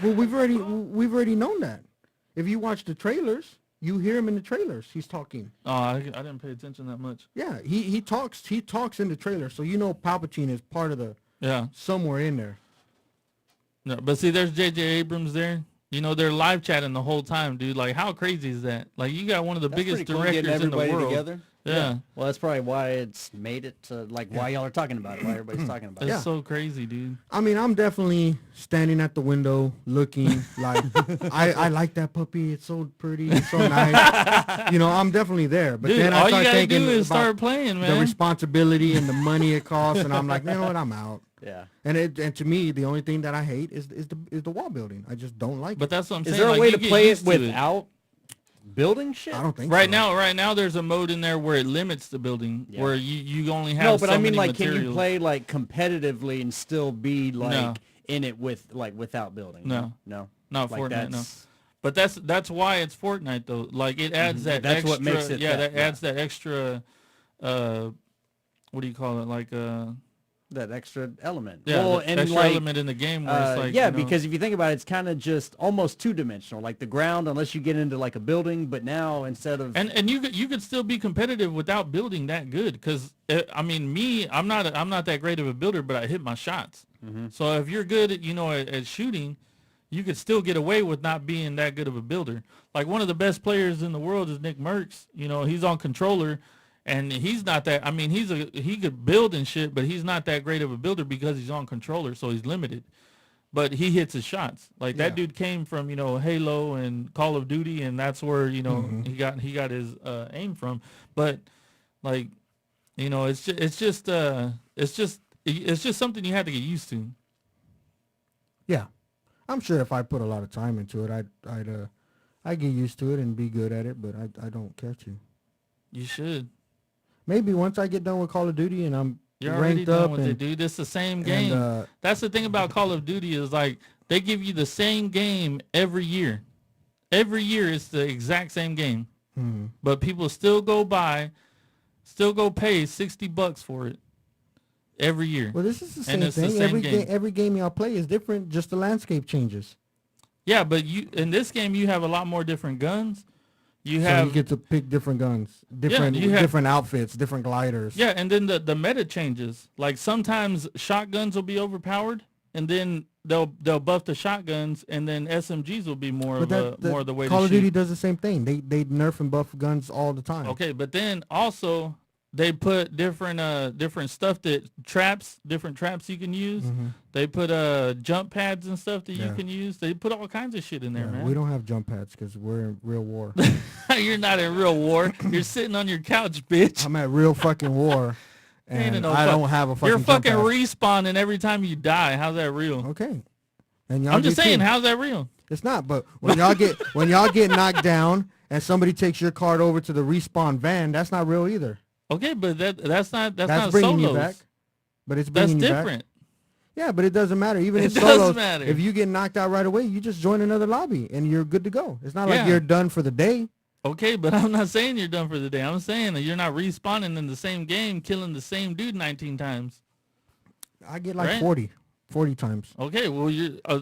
Well, we've already known that. If you watch the trailers, you hear him in the trailers. He's talking. Oh, I didn't pay attention that much. Yeah, he talks in the trailer, so you know Palpatine is part of the Yeah. somewhere in there. No, but see, there's J.J. Abrams there. You know, they're live chatting the whole time, dude. Like, how crazy is that? Like, you got one of the That's biggest pretty cool, getting directors in the everybody world. together. Yeah. Well, that's probably why it's made it to like why y'all are talking about it. Why everybody's talking about It's it. Yeah. so crazy, dude. I mean, I'm definitely standing at the window looking like I like that puppy. It's so pretty. It's so nice. You know, I'm definitely there. But Dude, then I all you start gotta thinking do is about start playing, the man. responsibility and the money it costs, and I'm like, you know what? I'm out. Yeah. And to me, the only thing that I hate is the wall building. I just don't like But it. that's what I'm Is saying. there a like, way you to get play it used to without building shit? I don't think Right so. now, there's a mode in there where it limits the building, Yeah. where you only have No, but so I mean, many like, can materials. you play like competitively and still be like No. in it with like without building? No. no, Not like Fortnite, no. that's- But that's why it's Fortnite though. Like it adds that That's extra. what makes it yeah, that, that adds that extra. What do you call it? Like that extra element. yeah, well, the and extra like, element in the game where it's like yeah, you know, because if you think about it, it's kind of just almost two-dimensional, like the ground, unless you get into like a building. But now instead of and you could still be competitive without building that good because I mean I'm not that great of a builder, but I hit my shots. Mm-hmm. So if you're good at at shooting, you could still get away with not being that good of a builder. Like one of the best players in the world is Nick Merckx. You know, he's on controller, and he's not that. I mean, he could build and shit, but he's not that great of a builder because he's on controller, so he's limited. But he hits his shots. Like that dude came from Halo and Call of Duty, and that's where he got his aim from. But like it's just something you have to get used to. Yeah, I'm sure if I put a lot of time into it, I'd get used to it and be good at it. But I don't care to. You should. Maybe once I get done with Call of Duty and I'm You're already ranked done up with and it, dude. It's the same game. and, That's the thing about Call of Duty is like they give you the same game every year. Every year it's the exact same game. But people still go pay $60 for it every year. well, this is the same And it's the thing. same Every game y'all play is different. Just the landscape changes. Yeah, but in this game you have a lot more different guns. You So have you get to pick different guns, different you have- different outfits, different gliders. yeah, and then the meta changes. Like sometimes shotguns will be overpowered, and then they'll buff the shotguns, and then SMGs will be more of the way Call to of shoot. Duty does the same thing. They nerf and buff guns all the time. Okay, but then also they put different stuff that different traps you can use. They put jump pads and stuff that you Yeah. can use. They put all kinds of shit in there, Yeah, man. we don't have jump pads because we're in real war. You're not in real war. You're sitting on your couch, bitch. I'm at real fucking war, Ain't and no I fuck- don't have a fucking. You're jump fucking pad. respawning every time you die. How's that real? Okay, and y'all I'm just do saying, too. how's that real? It's not, but when y'all get knocked down and somebody takes your card over to the respawn van, that's not real either. Okay, but that's not bringing you solos. back. But it's That's bringing you different. back. Yeah, but it doesn't matter. Even It in does solos, matter. if you get knocked out right away, you just join another lobby and you're good to go. It's not Yeah. like you're done for the day. Okay, but I'm not saying you're done for the day. I'm saying that you're not respawning in the same game, killing the same dude 19 times. I get like Right. 40 times. Okay, well,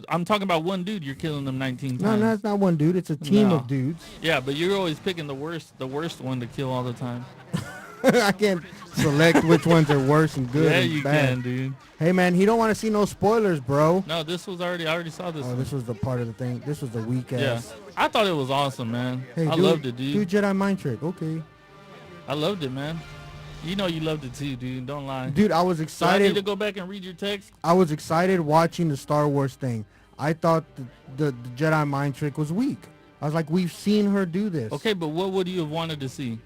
I'm talking about one dude. You're killing them 19 No, times. that's not one dude. It's a team No. of dudes. Yeah, but you're always picking the worst one to kill all the time. I can't select which ones are worse and good Yeah, and you bad. can, dude. Hey, man, he don't want to see no spoilers, bro. No, I already saw this Oh, one. this was the part of the thing. This was the weak Yeah, ass. I thought it was awesome, man. Hey, I dude, loved it, dude. Do Jedi mind trick. Okay. I loved it, man. You know you loved it too, dude. Don't lie. Dude, I was So I need to excited. go back and read your text. I was excited watching the Star Wars thing. I thought the Jedi mind trick was weak. I was like, we've seen her do this. Okay, but what would you have wanted to see?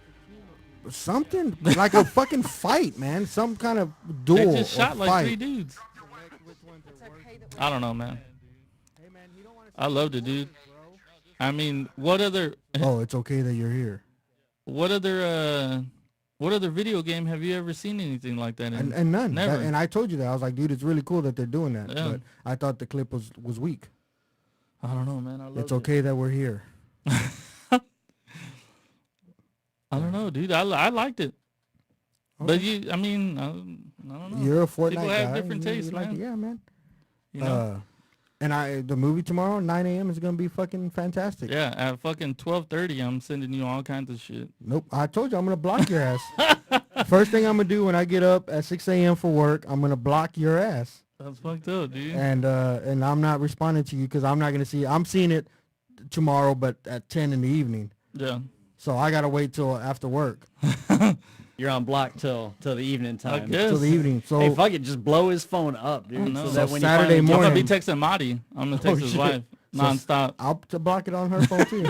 Something like a fucking fight, man. Some kind of duel. They just shot or like fight. 3 dudes. I don't know, man. I loved it, dude. I mean, what other Oh, it's okay that you're here. what other video game have you ever seen anything like that in? And none. Never. And I told you that. I was like, dude, it's really cool that they're doing that. Yeah. But I thought the clip was weak. I don't know, man. I loved It's okay that we're here. I don't know, dude. I liked it. But Okay. I mean, I don't know. You're a Fortnite People have guy. different You tastes, like man. it. Yeah, man. You know? And the movie tomorrow, 9 a.m. is gonna be fucking fantastic. Yeah, at fucking 12:30, I'm sending you all kinds of shit. Nope. I told you I'm gonna block your ass. First thing I'm gonna do when I get up at 6 a.m. for work, I'm gonna block your ass. That's fucked up, dude. And I'm not responding to you because I'm not gonna see it. I'm seeing it tomorrow, but at 10 in the evening. Yeah. So I gotta wait till after work, You're on block till the evening I time. guess. till the evening. So Hey, fuck it, just blow his phone up, dude. know. So So that when Saturday you I'm finally gonna be morning. texting Marty. I'm gonna text his shit. wife So nonstop. I'll to block it on her phone too.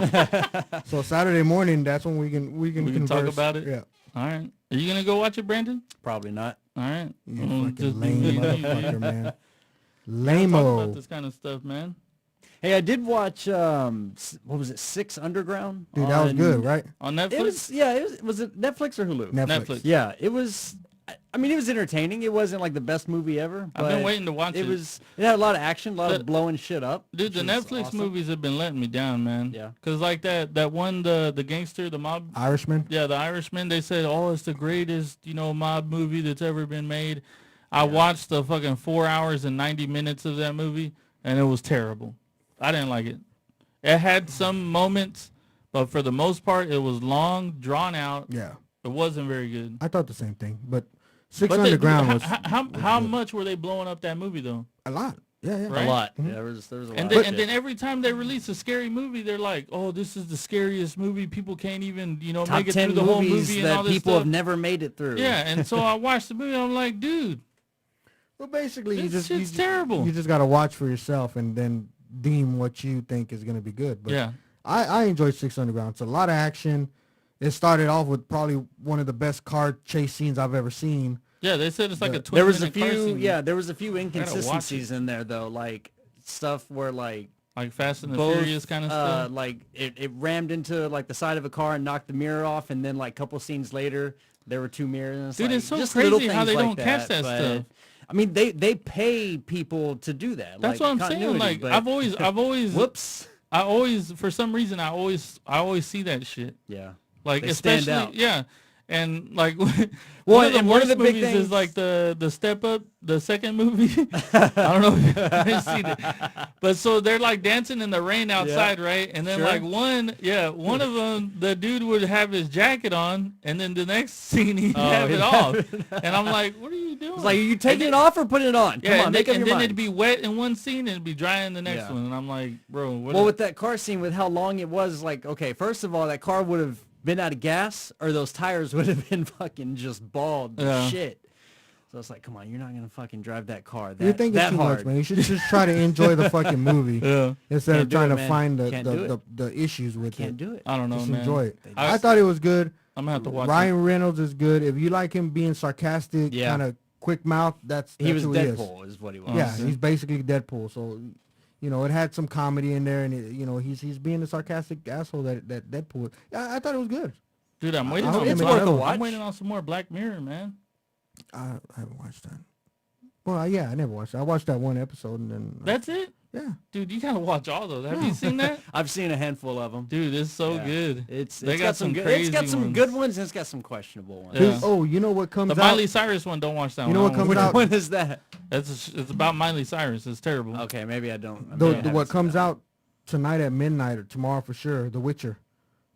So Saturday morning, that's when we can We can converse. talk about it? Yeah. All right. Are you gonna go watch it, Brandon? probably not. All right. You Well, fucking just lame me and you, motherfucker, dude. man. Talk about Lame-o. this kind of stuff, man. Hey, I did watch what was it, Six Underground? Dude, that was on- good, right? On Netflix. It was was it Netflix or Hulu? Netflix. Yeah, it was. I mean, it was entertaining. It wasn't like the best movie ever. I've been but waiting to watch it. It had a lot of action, a lot The- of blowing shit up. Dude, the which was Netflix awesome. movies have been letting me down, man. Yeah. Cause like that one, the gangster, the mob. Irishman. Yeah, the Irishman. They said, oh, it's the greatest, mob movie that's ever been made. I watched the fucking 4 hours and 90 minutes of that movie, and it was terrible. I didn't like it. It had some moments, but for the most part, it was long, drawn out. Yeah, It wasn't very good. I thought the same thing. But Six But Underground was how much were they blowing up that movie though? a lot. Yeah, yeah. Right? A lot. Mhm. Yeah, there was a lot. And of then, shit. every time they release a scary movie, they're like, "Oh, this is the scariest movie. People can't even, Top make it 10 through the whole movies movie and all that this people stuff." have never made it through. Yeah, and so I watched the movie. And I'm like, dude, Well, basically, you this just shit's terrible. You just gotta watch for yourself and then deem what you think is gonna be good. But Yeah, I enjoyed Six Underground. It's a lot of action. It started off with probably one of the best car chase scenes I've ever seen. yeah. They said it's like a 20 There was a minute car few. scene, Yeah, there was a few watch inconsistencies in there though, like stuff where like like Fast and the both Furious kind of stuff. like it rammed into like the side of a car and knocked the mirror off, and then like a couple scenes later there were two mirrors. And Dude, like, it's so just little crazy how things they like don't catch that but, stuff. I mean, they pay people to do that. That's like, what I'm saying. continuity, Like but- I've always, whoops. for some reason, I always see that shit. Yeah. Like They stand especially, out. yeah, and like Well, one of the and one worst of the big movies is things- like the Step Up, the second movie. I don't know if you've seen it, but so they're like dancing in the rain outside, right? And then Sure. like one of them, the dude would have his jacket on, and then the next scene he'd have it he'd off, and I'm like, what are you doing? It's like, are you taking then- it off or putting it on? Come Yeah, on, and make then, up and your then mind. it'd be wet in one scene and it'd be dry in the next Yeah. one, and I'm like, bro, what? Well, is- with that car scene, with how long it was, like, okay, first of all, that car would have been out of gas, or those tires would have been fucking just bald to Yeah. shit. So it's like, come on, you're not gonna fucking drive that car that, You're thinking that too hard. much, man. You should just try to enjoy the fucking movie Yeah, instead Can't of do trying it, to man. find Can't do the issues with Can't it. do it. I don't know, Just man. enjoy it. I- I thought it was good. I'm gonna have to watch Ryan Reynolds is good. If you like him being sarcastic, Yeah. kind of quick mouth, that's He was who Deadpool, is what he was. He is. Yeah, Okay. he's basically Deadpool. So You know, it had some comedy in there, and he's being the sarcastic asshole that Deadpool. I thought it was good. Dude, I'm waiting I hope on they it's make worth another a one. watch. I'm waiting on some more Black Mirror, man. I haven't watched that. Well, yeah, I never watched it. I watched that one episode, and then That's it? yeah. Dude, you gotta watch all those. Have you seen that? I've seen a handful of them. Dude, it's so Yeah. good. It's They got got some some good. crazy It's got some ones. good ones and it's got some questionable ones. Yeah. Oh, you know what comes The out? Miley Cyrus one, don't watch that You one. know I what don't comes wanna- out? Which one is that? It's about Miley Cyrus. It's terrible. Okay, maybe I don't. The, maybe I the, haven't what seen comes that. out tonight at midnight or tomorrow for sure, The Witcher,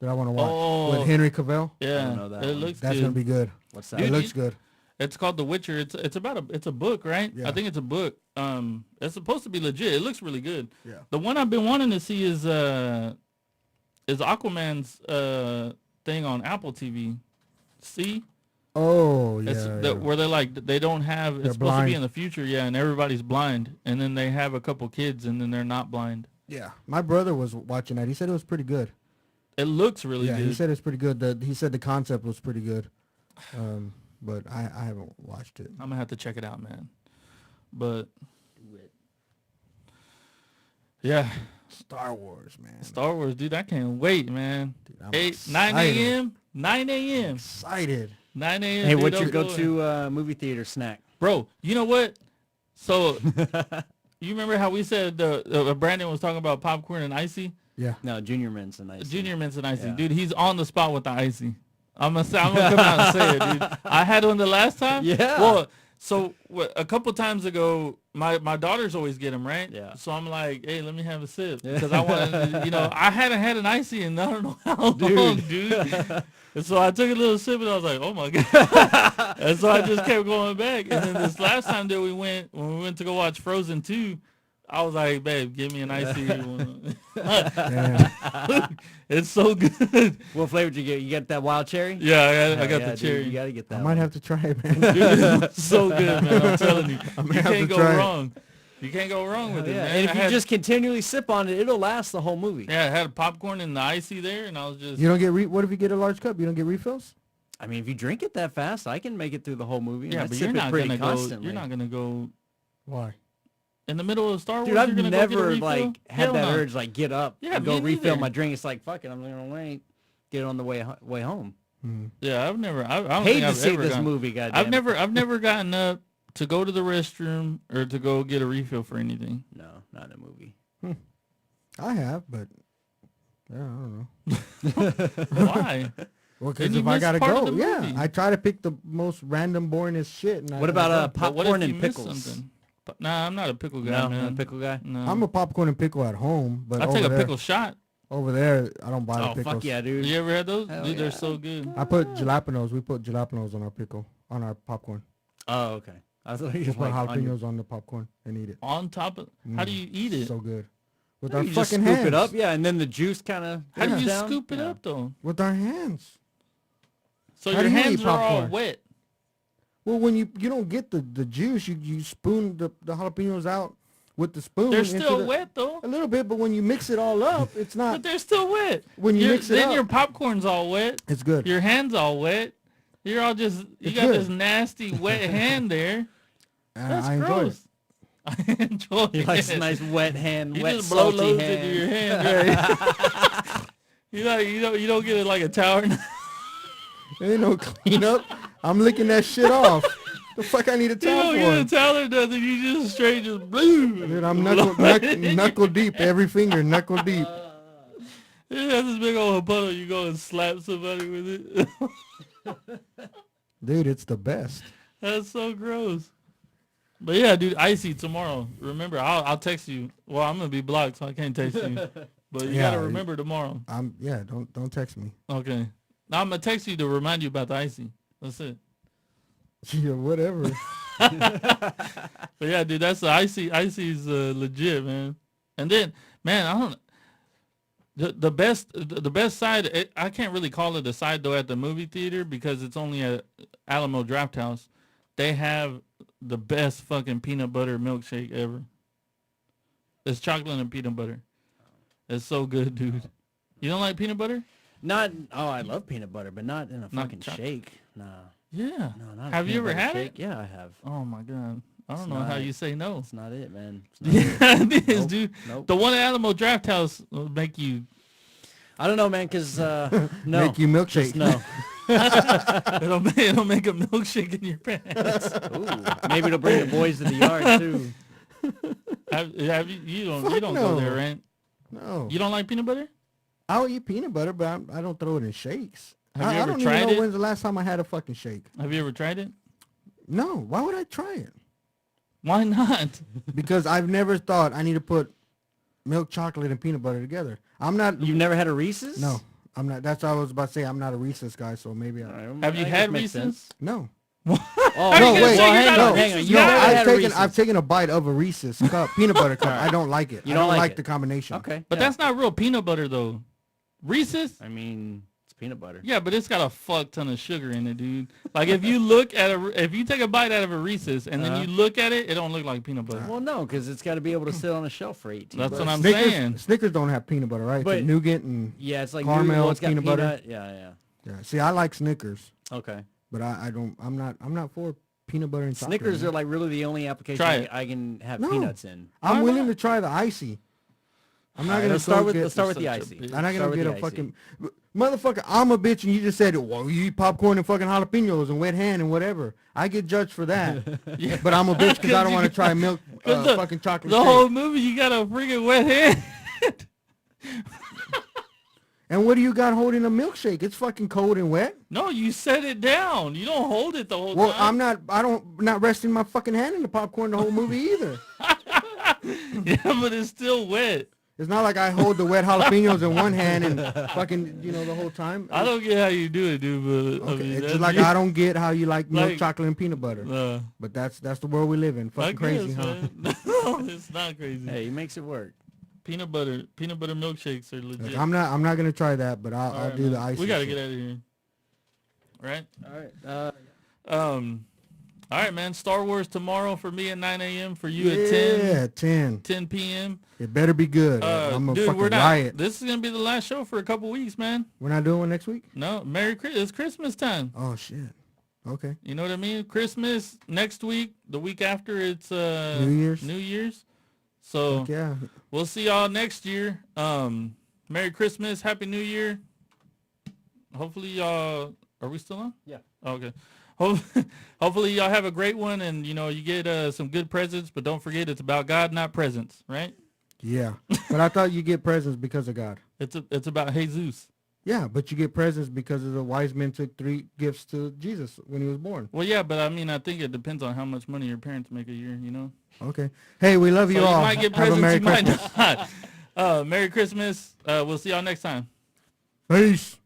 that I want to watch Oh. with Henry Cavill. Yeah, don't know that it one. looks That's good. gonna be good. What's that? Dude, it looks you- good. It's called The Witcher. It's a book, right? Yeah. I think it's a book. It's supposed to be legit. It looks really good. Yeah. The one I've been wanting to see is Aquaman's thing on Apple TV. See? Oh yeah. It's yeah. where they're like they don't have it's They're supposed to blind. be in the future, yeah, and everybody's blind, and then they have a couple kids, and then they're not blind. Yeah. My brother was watching that. He said it was pretty good. It looks really Yeah, good. he said it's pretty good. He said the concept was pretty good. But I haven't watched it. I'm gonna have to check it out, man. But yeah, Star Wars, man. Star Wars, dude, I can't wait, man. Dude, I'm 9 excited. a.m. 9 a.m. Excited. 9 a.m. Hey, dude, what's I'm your going. go-to movie theater snack? Bro, you know what? So you remember how we said Brandon was talking about popcorn and icy? Yeah. No, Junior Mints and ice. Junior Mints and icy. Yeah. Dude, he's on the spot with the icy. I'm gonna come out and say it, dude. I had one the last time. Yeah. Well, so a couple times ago, my daughters always get them, right? Yeah. So I'm like, hey, let me have a sip because I wanted, I hadn't had an icy in I don't know how long, dude. And so I took a little sip and I was like, oh my god. And so I just kept going back. And then this last time that when we went to go watch Frozen 2, I was like, babe, give me an icy one. Damn. It's so good. What flavor did you get? You got that wild cherry? Yeah, I Hell got yeah, the dude, cherry. you got to get that I one. might have to try it, man. Dude, it's so good, man. I'm telling you. I may You have can't to go try it. wrong. You can't go wrong with it, yeah. man. And if I you had- just continually sip on it, it'll last the whole movie. I had popcorn and the icy there, and I was just... You don't get what if you get a large cup? You don't get refills? I mean, if you drink it that fast, I can make it through the whole movie. And yeah, I but sip you're it not pretty gonna constantly. go. You're not gonna go Why? in the middle of Star Wars. Dude, I've you're gonna go get a never refill? like had Hell that no. urge like get up Yeah, and go me refill neither. my drink. It's like fuck it, I'm gonna wait, get it on the way home. Yeah, I've never. I don't Hate think to I've see ever this gone- movie, goddamn. I've never gotten up to go to the restroom or to go get a refill for anything. No, not in a movie. I have, but yeah, I don't know. Why? Well, Then because you if I missed gotta part of go, the yeah, movie. I try to pick the most random, boringest shit. And What about But what popcorn if you and miss pickles? something? Nah, I'm not a pickle guy, No, man. not a pickle guy. No. I'm a popcorn and pickle at home, but I over take a there, pickle shot. over there, I don't buy the Oh pickles. fuck yeah, dude. You ever had those? Hell Dude, they're yeah. so good. I put jalapenos. We put jalapenos on our pickle, on our popcorn. Oh okay. I thought you Just put like on your, jalapenos on the popcorn and eat it. On top of, how do you eat it? So good. With you our just fucking scoop hands. it up, yeah, and then the juice kind of. How do you down. scoop it Yeah. up though? With our hands. So How your do you hands eat are all popcorn? wet. Well, when you don't get the juice, you spoon the jalapenos out with the spoon. They're into still the- wet though. A little bit, but when you mix it all up, it's But not. they're still wet. When you mix it then up- your popcorn's all wet. It's good. Your hands all wet. You're all just you It's got good. this nasty wet hand there. And That's I enjoy it. gross. I enjoy He likes a it. nice wet hand, You wet just blow salty loads hand. into your hand. Right? you don't get it like a tower. Ain't no cleanup. I'm licking that shit off. The fuck I need a You towel don't get a for? towel or nothing. You just straight just blue. Dude, I'm knuckle deep. Every finger knuckle deep. Yeah, that's this big old puddle. You go and slap somebody with it. Dude, it's the best. That's so gross. But yeah, dude, icy tomorrow. Remember, I'll text you. Well, I'm gonna be blocked, so I can't text you. But you Yeah, gotta remember tomorrow. Don't text me. Okay. Now I'm gonna text you to remind you about the icy. That's it. Yeah, whatever. But yeah, dude, that's the icy. Icy's legit, man. And then, man, I don't. The best side. I can't really call it a side though at the movie theater because it's only at Alamo Draft House. They have the best fucking peanut butter milkshake ever. It's chocolate and peanut butter. It's so good, dude. You don't like peanut butter? Not. Oh, I love peanut butter, but not in a Not fucking chocolate. shake. Nah. Yeah. No, not a Have you peanut ever butter had shake. it? Yeah, I have. Oh my god. I don't It's know how not- you say no. That's not it, man. It's not Yeah, it. it is, Nope, dude. Nope. The one at Alamo Draft House will make you. I don't know, man, because no. Make you milkshake. Just no. It'll make a milkshake in your pants. Ooh, maybe it'll bring the boys to the yard too. Have you? You don't Fuck go no. there, right? No. You don't like peanut butter? I'll eat peanut butter, but I don't throw it in shakes. Have you I ever don't tried even know it? when's the last time I had a fucking shake. Have you ever tried it? No. Why would I try it? Why not? Because I've never thought I need to put milk chocolate and peanut butter together. I'm not. You've never had a Reese's? No. I'm not. That's what I was about to say. I'm not a Reese's guy, so maybe All I. right, Have you I guess had makes Reese's? sense. No. Oh, No, you wait. gonna say you're hang not on, a hang on. Reese's You guy? never I've had a taken Reese's. I've taken a bite of a Reese's cup peanut butter cup. I don't like it. You I don't don't like it? the combination. Okay. But yeah. that's not real peanut butter though. Reese's? I mean, it's peanut butter. Yeah, but it's got a fuck ton of sugar in it, dude. Like if you take a bite out of a Reese's and then you look at it, it don't look like peanut butter. Well, no, because it's got to be able to sit on a shelf for 18 That's bucks. what I'm saying. Snickers, Snickers don't have peanut butter, right? But- It's nougat and Yeah, it's like Caramel, well, it's got peanut butter. Yeah. yeah. See, I like Snickers, Okay. but I don't. I'm not for peanut butter and chocolate. Snickers man. are like really the only application Try it. I can have No. peanuts in. I'm Why willing not? to try the icy. I'm not All right, gonna let's start go with get, let's start with the such a icy. bitch. I'm not Start gonna with get the a icy. fucking motherfucker. I'm a bitch, and you just said, well, you eat popcorn and fucking jalapenos and wet hand and whatever. I get judged for that, but I'm a bitch because I don't want to try milk, 'Cause fucking chocolate. The shake. whole movie, you got a freaking wet hand. And what do you got holding a milkshake? It's fucking cold and wet. No, you set it down. You don't hold it the whole Well, time. I'm not resting my fucking hand in the popcorn the whole movie either. Yeah, but it's still wet. It's not like I hold the wet jalapenos in one hand and fucking, the whole time. I don't get how you do it, dude. But I Okay, mean, it's that's just like you. I don't get how you like milk, Like- chocolate, and peanut butter. But that's the world we live in. I Fucking crazy, guess, huh? man. No, it's not crazy. Hey, he makes it work. Peanut butter milkshakes are legit. Look, I'm not gonna try that, but I'll All right, do the man. ice. We gotta get out of here. Right? All right. All right, man. Star Wars tomorrow for me at 9 a.m. for you Yeah, at 10 10. p.m. It better be good. I'm a Dude, fucking we're not. riot. This is gonna be the last show for a couple weeks, man. We're not doing one next week? No, it's Christmas time. Oh shit. Okay. You know what I mean? Christmas next week. The week after, it's New Year's. New Year's. So Fuck yeah. we'll see y'all next year. Merry Christmas, Happy New Year. Hopefully y'all are we still on? Yeah. Okay. Hopefully y'all have a great one, and you get some good presents. But don't forget, it's about God, not presents, right? Yeah. But I thought you get presents because of God. It's about Jesus. Yeah, but you get presents because of the wise men took 3 gifts to Jesus when he was born. Well, yeah, but I mean, I think it depends on how much money your parents make a year. Okay. Hey, we love you So you all. might get Have a presents, Merry you might Christmas. not. Merry Christmas. We'll see y'all next time. Peace.